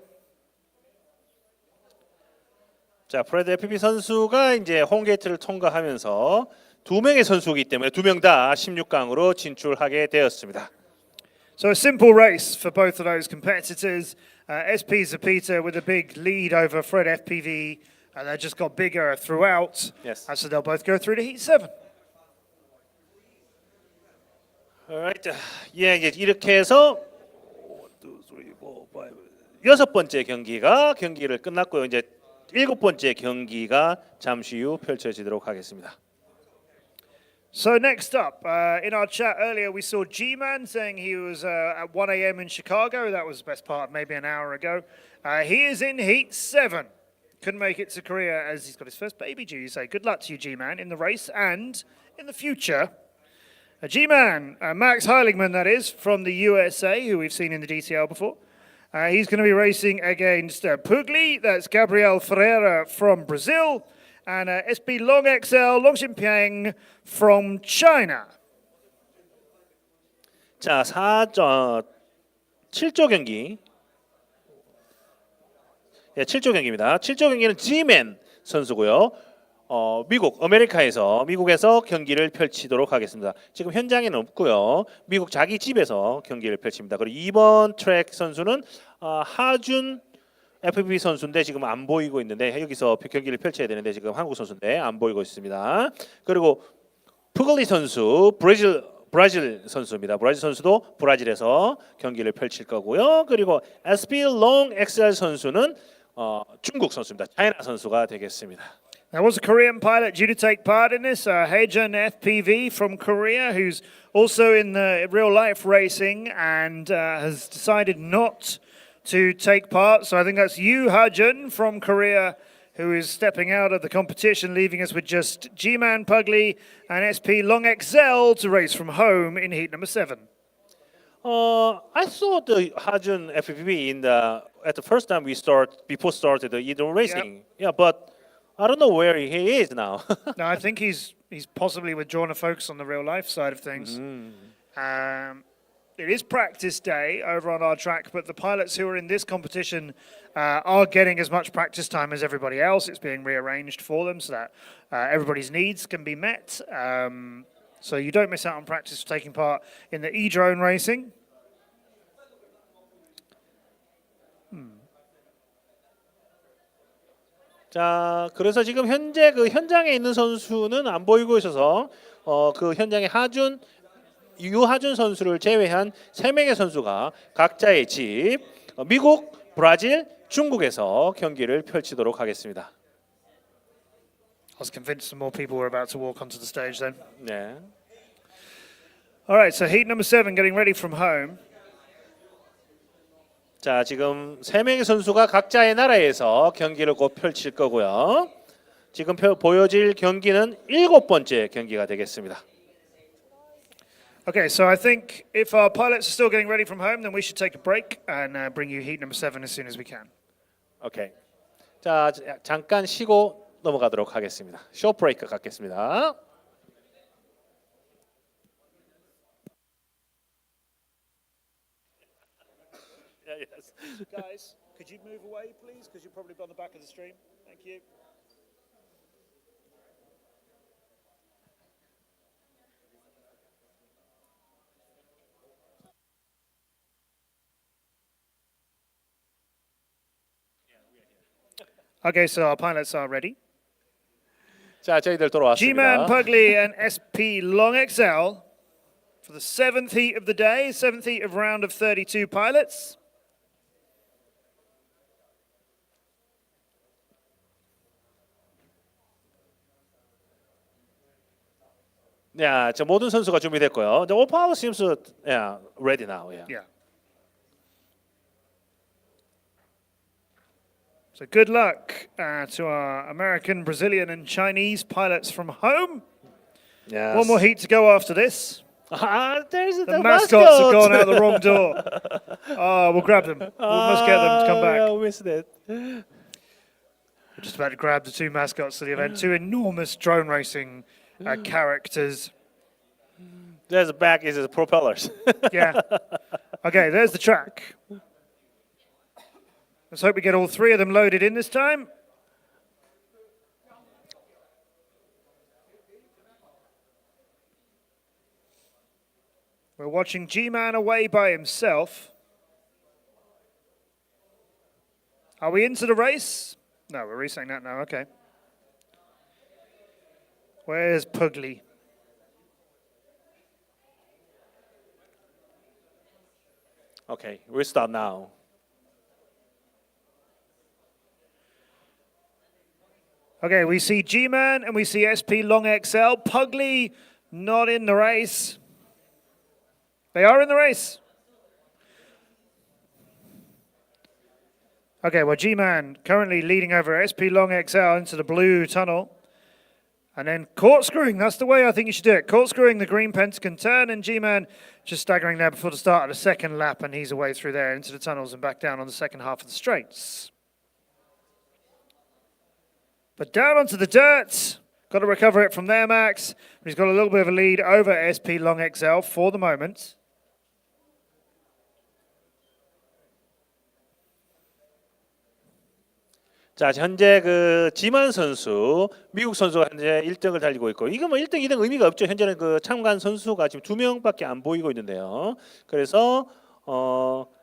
자, 프레드 FPV 선수가 이제 홈게이트를 통과하면서 2명의 선수이기 때문에 2명 다 16강으로 진출하게 되었습니다. So a simple race for both of those competitors. SP Zapita with a big lead over Fred FPV, and they just got bigger throughout. Yes. So they'll both go through to heat 7. Alright. 예, 이렇게 해서 6번째 경기를 끝났고요. 이제 7번째 경기가 잠시 후 펼쳐지도록 하겠습니다. So next up, in our chat earlier, we saw G-Man saying he was at 1 a.m. in Chicago. That was the best part, maybe an hour ago. He is in Heat 7. Couldn't make it to Korea as he's got his first baby due. You say, good luck to you, G-Man, in the race and in the future. G-Man, Max Heiligman, that is, from the USA, who we've seen in the DTL before. He's going to be racing against Pugli, that's Gabriel Ferreira from Brazil, and SP Long XL, Long Xinpiang from China. 자, 7조 경기. 예, 7조 경기입니다. 7조 경기는 G-Man 선수고요. 미국에서 경기를 펼치도록 하겠습니다. 지금 현장에는 없고요. 미국 자기 집에서 경기를 펼칩니다. 그리고 2번 트랙 선수는 하준 FPV 선수인데 지금 안 보이고 있는데 여기서 경기를 펼쳐야 되는데 지금 한국 선수인데 안 보이고 있습니다. 그리고 푸글리 선수 브라질 선수입니다. 브라질 선수도 브라질에서 경기를 펼칠 거고요. 그리고 SP Long XL 선수는 중국 선수입니다. 차이나 선수가 되겠습니다. There was a Korean pilot due to take part in this, Haejun FPV from Korea, who's also in the real-life racing and has decided not to take part. So I think that's Yu Ha-jun from Korea, who is stepping out of the competition, leaving us with just G-Man Pugli and SP Long XL to race from home in heat number 7. I saw the Hajun FPV at the first time before started the Idol racing. Yeah, but I don't know where he is now. No, I think he's possibly withdrawn a focus on the real life side of things. It is practice day over on our track, but the pilots who are in this competition are getting as much practice time as everybody else. It's being rearranged for them so that everybody's needs can be met. So you don't miss out on practice for taking part in the e-drone racing. 자, 그래서 지금 현재 그 현장에 있는 선수는 안 보이고 있어서 그 현장에 유하준 선수를 제외한 3명의 선수가 각자의 집 미국, 브라질, 중국에서 경기를 펼치도록 하겠습니다. I was convinced some more people were about to walk onto the stage then. 네. All right, so heat number 7 getting ready from home. 자, 지금 3명의 선수가 각자의 나라에서 경기를 곧 펼칠 거고요. 지금 보여질 경기는 7번째 경기가 되겠습니다. Okay, so I think if our pilots are still getting ready from home, then we should take a break and bring you heat number 7 as soon as we can. 오케이. 자, 잠깐 쉬고 넘어가도록 하겠습니다. 쇼 브레이크 갖겠습니다. Guys, could you move away, please? Because you're probably on the back of the stream. Thank you. Okay, so our pilots are ready. 자, 저희들 돌아왔습니다. G-Man Pugly and SP Long XL for the 7th heat of the day, 7th heat of round of 32 pilots. 야, 저 모든 선수가 준비됐고요. The all power seems ready now. Yeah. Yeah. So good luck to our American, Brazilian, and Chinese pilots from home. Yes. One more heat to go after this. There's The mascots have gone out the wrong door. Oh, we'll grab them. We must get them to come back. I missed it. We're just about to grab the 2 mascots of the event, 2 enormous drone racing characters. There's the back is the propellers. Yeah. Okay, there's the track. Let's hope we get all 3 of them loaded in this time. We're watching G-Man away by himself. Are we into the race? No, we're resetting that now, okay. Where's Pugly? Okay, we start now. Okay, we see G-Man and we see SP Long XL. Pugly not in the race. They are in the race. Okay, well, G-Man currently leading over SP Long XL into the blue tunnel. And then corkscrewing, that's the way I think you should do it. Corkscrewing the green pentagon turn, and G-Man just staggering there before the start of the second lap, and he's away through there into the tunnels and back down on the second half of the straights. But down onto the dirt. Got to recover it from there, Max. But he's got a little bit of a lead over SP Long XL for the moment. 자, 현재 그 지만 선수, 미국 선수가 현재 1등을 달리고 있고, 이거 뭐 1등, 2등 의미가 없죠. 현재는 그 참가한 선수가 지금 2명밖에 안 보이고 있는데요. 그래서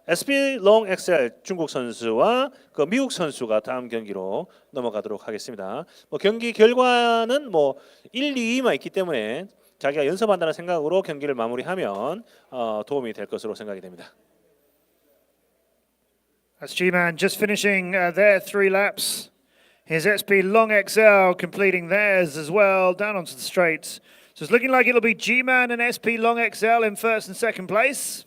SP 롱 XL 중국 선수와 그 미국 선수가 다음 경기로 넘어가도록 하겠습니다. 뭐 경기 결과는 뭐 1, 2위만 있기 때문에 자기가 연습한다는 생각으로 경기를 마무리하면 도움이 될 것으로 생각이 됩니다. That's G-Man just finishing their 3 laps. Here's SP Long XL completing theirs as well, down onto the straights. So it's looking like it'll be G-Man and SP Long XL in first and second place.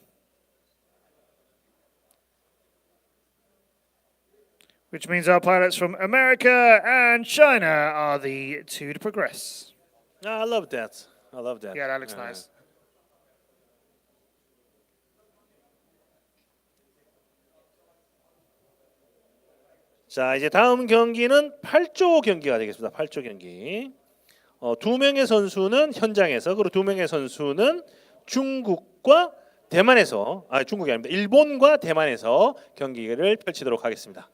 Which means our pilots from America and China are the 2 to progress. I love that. I love that. Yeah, that looks nice. 자, 이제 다음 경기는 8조 경기가 되겠습니다. 8조 경기. 두 명의 선수는 현장에서, 그리고 두 명의 선수는 중국과 대만에서, 중국이 아닙니다. 일본과 대만에서 경기를 펼치도록 하겠습니다.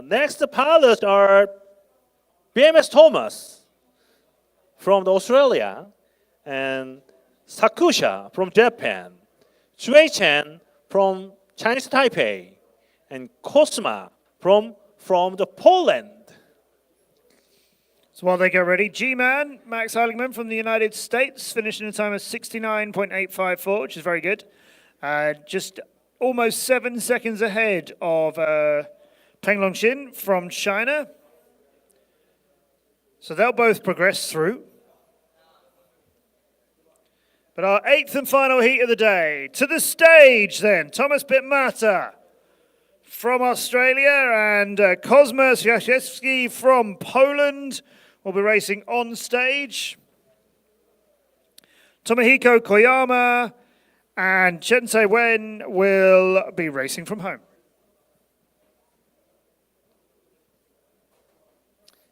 Next pilots are BMS Thomas from Australia and Sakusha from Japan, Zhui Chen from Chinese Taipei, and Cosma from the Poland. So while they get ready, G-Man, Max Heiligman from the United States, finishing in a time of 69.854, which is very good. Just almost 7 seconds ahead of Peng Longxin from China. So they'll both progress through. But our 8th and final heat of the day. To the stage then, Thomas Bitmata from Australia and Kosmas Jaszewski from Poland will be racing on stage. Tomohiko Koyama and Chensei Wen will be racing from home.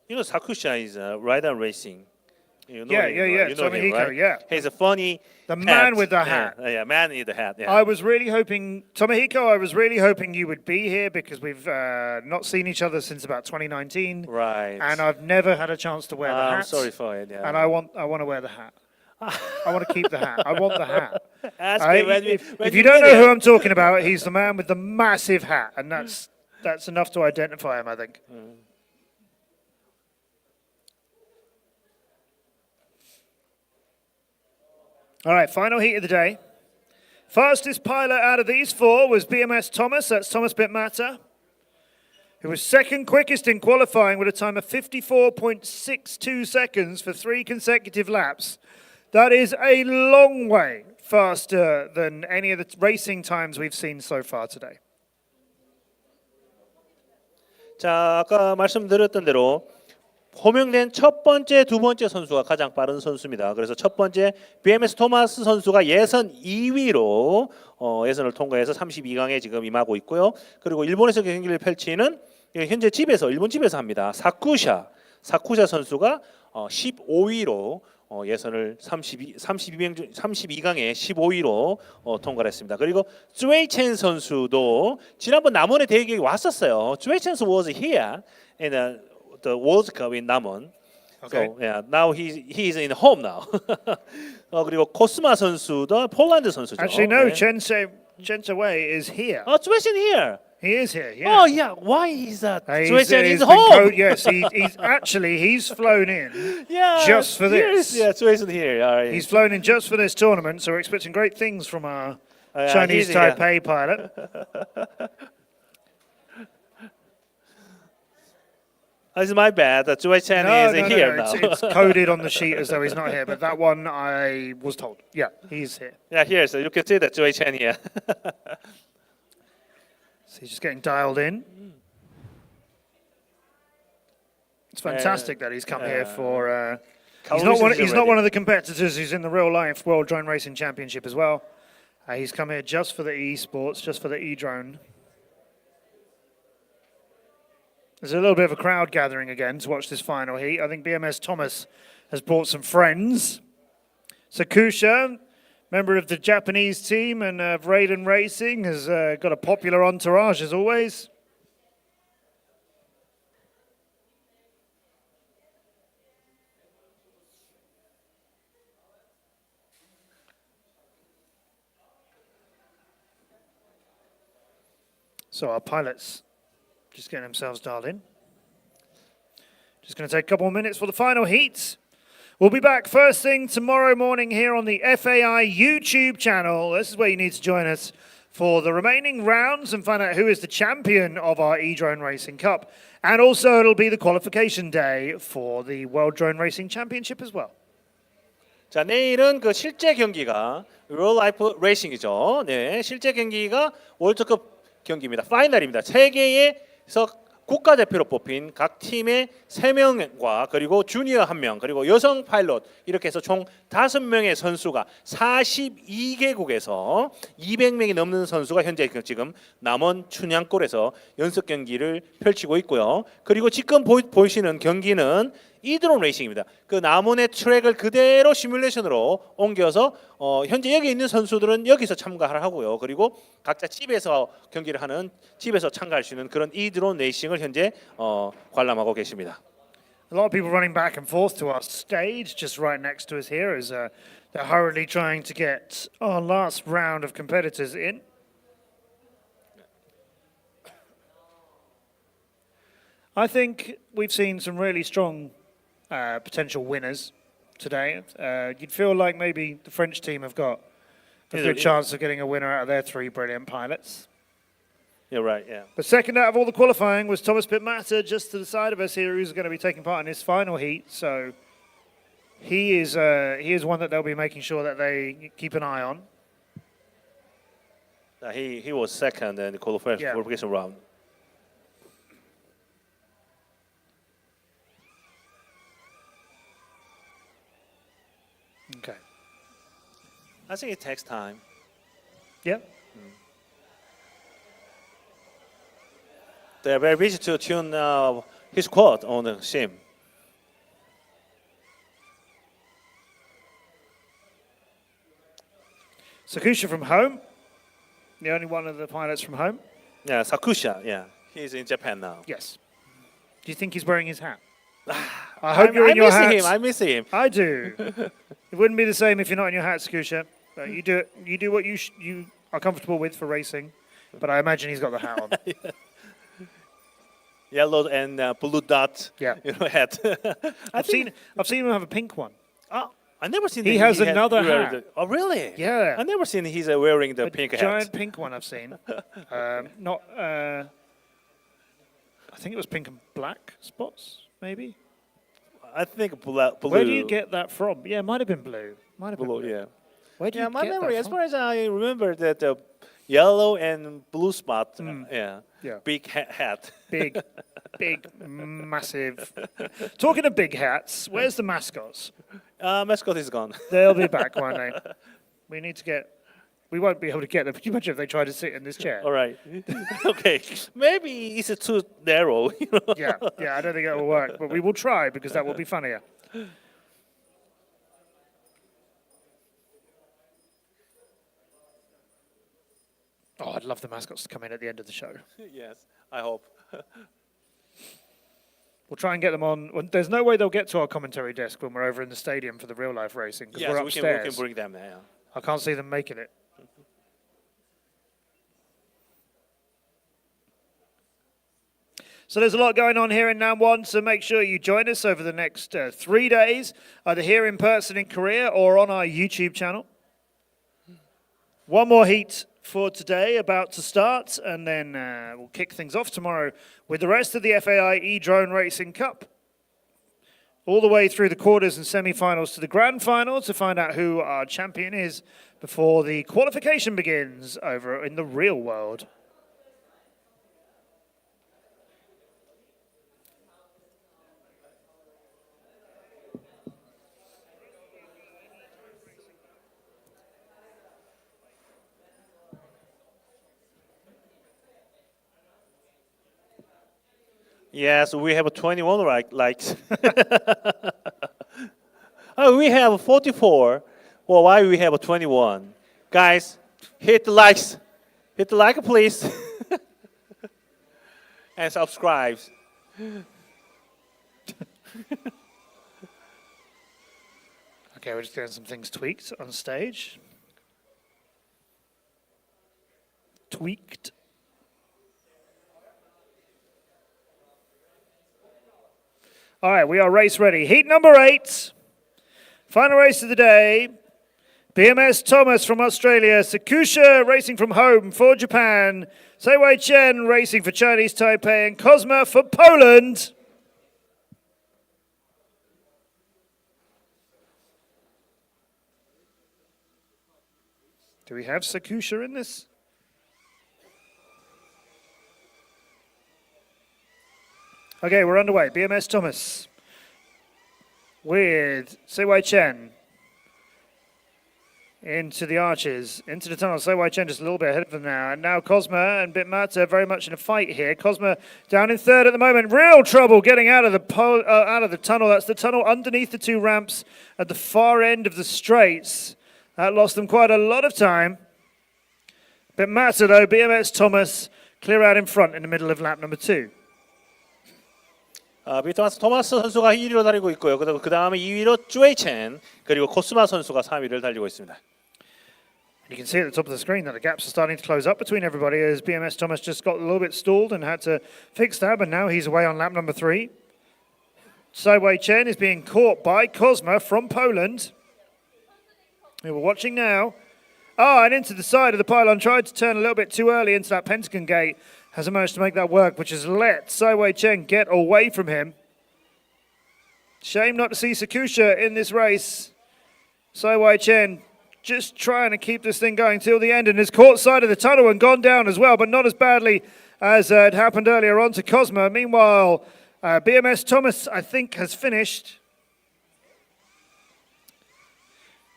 You know, Sakusha is rider racing. You know Yeah. You know him, Tomohiko, right? yeah. He's a funny The hat. man with the hat. Yeah, man with the hat. Yeah. I was really hoping, Tomohiko, I was really hoping you would be here because we've not seen each other since about 2019. Right. And I've never had a chance to wear the hat. I'm sorry for it. Yeah. And I want to wear the hat. I want to keep the hat. I want the hat. Ask me when If we you don't meet know who him. I'm talking about, he's the man with the massive hat, and that's enough to identify him, I think. All right, final heat of the day. Fastest pilot out of these four was BMS Thomas, that's Thomas Bitmata, who was second quickest in qualifying with a time of 54.62 seconds for 3 consecutive laps. That is a long way faster than any of the racing times we've seen so far today. 자, 아까 말씀드렸던 대로 호명된 첫 번째, 두 번째 선수가 가장 빠른 선수입니다. 그래서 첫 번째 BMS 토마스 선수가 예선 2위로 예선을 통과해서 32강에 지금 임하고 있고요. 그리고 일본에서 경기를 펼치는 현재 일본 집에서 합니다. 사쿠샤 선수가 15위로 예선을 32강에 15위로 통과를 했습니다. 그리고 쯔웨이첸 선수도 지난번 남원에 대회에 왔었어요. 쯔웨이첸 선수 was here in the World Cup in Namon. Okay. So yeah, now he is in home now. 그리고 코스마 선수도 폴란드 선수죠. Actually, no, 네. Chensei Wei is here. 쯔웨이첸 here. He is here, yeah. Oh yeah, why is that? 쯔웨이첸 is been home. yes, he's flown in Yeah, just for this. Yeah, 쯔웨이첸 here. All right. He's flown in just for this tournament, so we're expecting great things from our Yeah, Chinese he's here. Taipei pilot. It's my bad. 쯔웨이첸 is here now. It's coded on the sheet as though he's not here, but that one I was told. Yeah, he's here. Yeah, here, so you can see that 쯔웨이첸 here. So he's just getting dialed in. It's fantastic that he's come here for. He's not one of the competitors who's in the real life World Drone Racing Championship as well. He's come here just for the esports, just for the e-drone. There's a little bit of a crowd gathering again to watch this final heat. I think BMS Thomas has brought some friends. Sakusha, member of the Japanese team and of Raiden Racing, has got a popular entourage as always. So our pilots just getting themselves dialed in. Just going to take a couple more minutes for the final heat. We'll be back first thing tomorrow morning here on the FAI YouTube channel. This is where you need to join us for the remaining rounds and find out who is the champion of our e-drone racing cup. And also it'll be the qualification day for the World Drone Racing Championship as well. 자, 내일은 그 실제 경기가 Real Life Racing이죠. 네, 실제 경기가 월드컵 경기입니다. 파이널입니다. 세계에서 국가대표로 뽑힌 각 팀의 3명과 그리고 주니어 1명 그리고 여성 파일럿 이렇게 해서 총 5명의 선수가 42개국에서 200명이 넘는 선수가 현재 지금 남원 춘향골에서 연습 경기를 펼치고 있고요. 그리고 지금 보시는 경기는 이드론 레이싱입니다. 그 남원의 트랙을 그대로 시뮬레이션으로 옮겨서 현재 여기 있는 선수들은 여기서 참가를 하고요. 그리고 각자 집에서 경기를 하는 집에서 참가할 수 있는 그런 이드론 레이싱을 현재 관람하고 계십니다. A lot of people running back and forth to our stage just right next to us here as they're hurriedly trying to get our last round of competitors in. I think we've seen some really strong potential winners today. You'd feel like maybe the French team have got a good chance of getting a winner out of their 3 brilliant pilots. You're right, yeah. But second out of all the qualifying was Thomas Pittmatter, just to the side of us here, who's going to be taking part in his final heat. So he is one that they'll be making sure that they keep an eye on. He was second in the qualification round. Okay. I think it takes time. Yeah. They're very busy to tune his quad on the sim. Sakusha from home, the only one of the pilots from home. Yeah, Sakusha, yeah. He's in Japan now. Yes. Do you think he's wearing his hat? I hope you're in your hat. I miss him. I do. It wouldn't be the same if you're not in your hat, Sakusha. But you do what you are comfortable with for racing. But I imagine he's got the hat on. Yellow and blue dot. Yeah. Hat. I've seen him have a pink one. Oh, I never seen. He has another hat. Oh, really? Yeah. I never seen he's wearing the pink Giant hat. pink one I've seen. Not. I think it was pink and black spots, maybe. I think blue. Where do you get that from? Yeah, it might have been blue. Might have been blue? blue. Yeah. Where do Yeah, you my get memory, that as from? far as I remember, that yellow and blue spot. Yeah. Big hat. Big, massive. Talking of big hats, where's the mascots? Mascot is gone. They'll be back, won't they? We need to get. We won't be able to get them. Could you imagine if they tried to sit in this chair? All right. Okay. Maybe it's too narrow. Yeah, I don't think it will work, but we will try because that will be funnier. Oh, I'd love the mascots to come in at the end of the show. Yes, I hope. We'll try and get them on. Well, there's no way they'll get to our commentary desk when we're over in the stadium for the real life racing because we're Yes, upstairs. we can bring them there. I can't see them making it. So there's a lot going on here in Namwon, so make sure you join us over the next 3 days, either here in person in Korea or on our YouTube channel. One more heat for today, about to start, and then we'll kick things off tomorrow with the rest of the FAI E-Drone Racing Cup. All the way through the quarters and semi-finals to the grand final to find out who our champion is before the qualification begins over in the real world. Yes, we have 21 likes. Oh, we have 44. Well, why we have 21? Guys, hit the likes. Hit the like, please. And subscribe. Okay, we're just getting some things tweaked on stage. Tweaked. All right, we are race ready. Heat number 8. Final race of the day. BMS Thomas from Australia. Sakusha racing from home for Japan. Seiwei Chen racing for Chinese Taipei. And Cosma for Poland. Do we have Sakusha in this? Okay, we're underway. BMS Thomas with Sewai Chen into the arches, into the tunnel. Sewai Chen just a little bit ahead of them now. And now Cosma and Bitmata very much in a fight here. Cosma down in third at the moment. Real trouble getting out of the tunnel. That's the tunnel underneath the two ramps at the far end of the straights. That lost them quite a lot of time. Bitmata though, BMS Thomas clear out in front in the middle of lap number 2. 비트마스 토마스 선수가 1위로 달리고 있고요. 그 다음에 2위로 쭈에첸 그리고 코스마 선수가 3위를 달리고 있습니다. You can see at the top of the screen that the gaps are starting to close up between everybody as BMS Thomas just got a little bit stalled and had to fix that, but now he's away on lap number 3. Sewai Chen is being caught by Cosma from Poland. We were watching now. Oh, and into the side of the pylon, tried to turn a little bit too early into that pentagon gate. Hasn't managed to make that work, which has let Sewai Chen get away from him. Shame not to see Sakusha in this race. Sewai Chen just trying to keep this thing going till the end and has caught side of the tunnel and gone down as well, but not as badly as it happened earlier on to Cosma. Meanwhile, BMS Thomas, I think, has finished.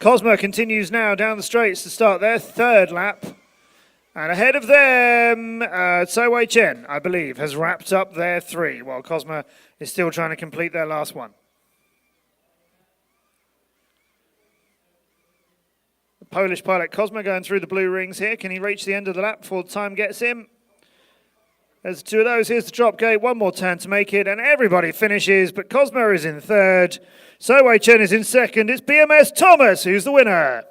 Cosma continues now down the straights to start their third lap. And ahead of them, Sewai Chen, I believe, has wrapped up their 3, while Cosma is still trying to complete their last one. The Polish pilot Cosma going through the blue rings here. Can he reach the end of the lap before the time gets him? There's 2 of those. Here's the drop gate. One more turn to make it, and everybody finishes, but Cosma is in third. Sewai Chen is in second. It's BMS Thomas who's the winner.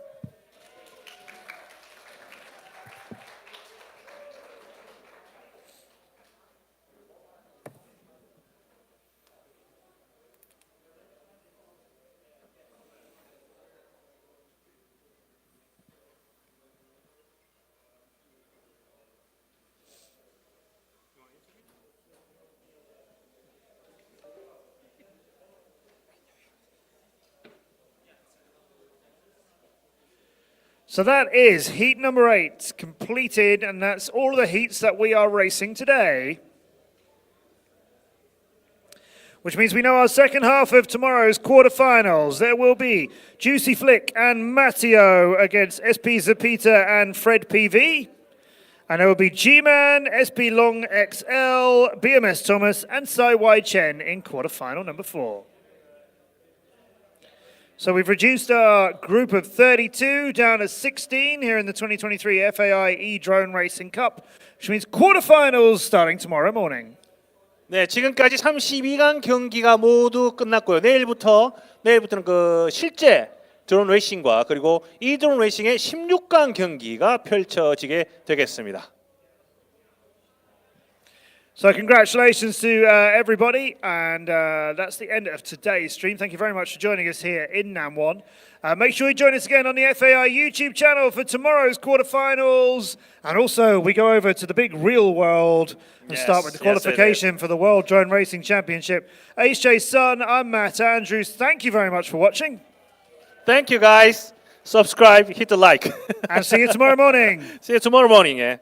So that is heat number 8 completed, and that's all the heats that we are racing today. Which means we know our second half of tomorrow's quarterfinals. There will be Juicy Flick and Matteo against SP Zapita and Fred PV. And there will be G-Man, SP Long XL, BMS Thomas, and Sewai Chen in quarterfinal number 4. So we've reduced our group of 32 down to 16 here in the 2023 FAI E-Drone Racing Cup, which means quarterfinals starting tomorrow morning. 네, 지금까지 32강 경기가 모두 끝났고요. 내일부터는 그 실제 드론 레이싱과 그리고 이 드론 레이싱의 16강 경기가 펼쳐지게 되겠습니다. So congratulations to everybody, and that's the end of today's stream. Thank you very much for joining us here in Namwon. Make sure you join us again on the FAI YouTube channel for tomorrow's quarterfinals, and also we go over to the big real world and start with the qualification for the World Drone Racing Championship. HJ Sun, I'm Matt Andrews. Thank you very much for watching. Thank you guys. Subscribe, hit the like. And see you tomorrow morning. See you tomorrow morning.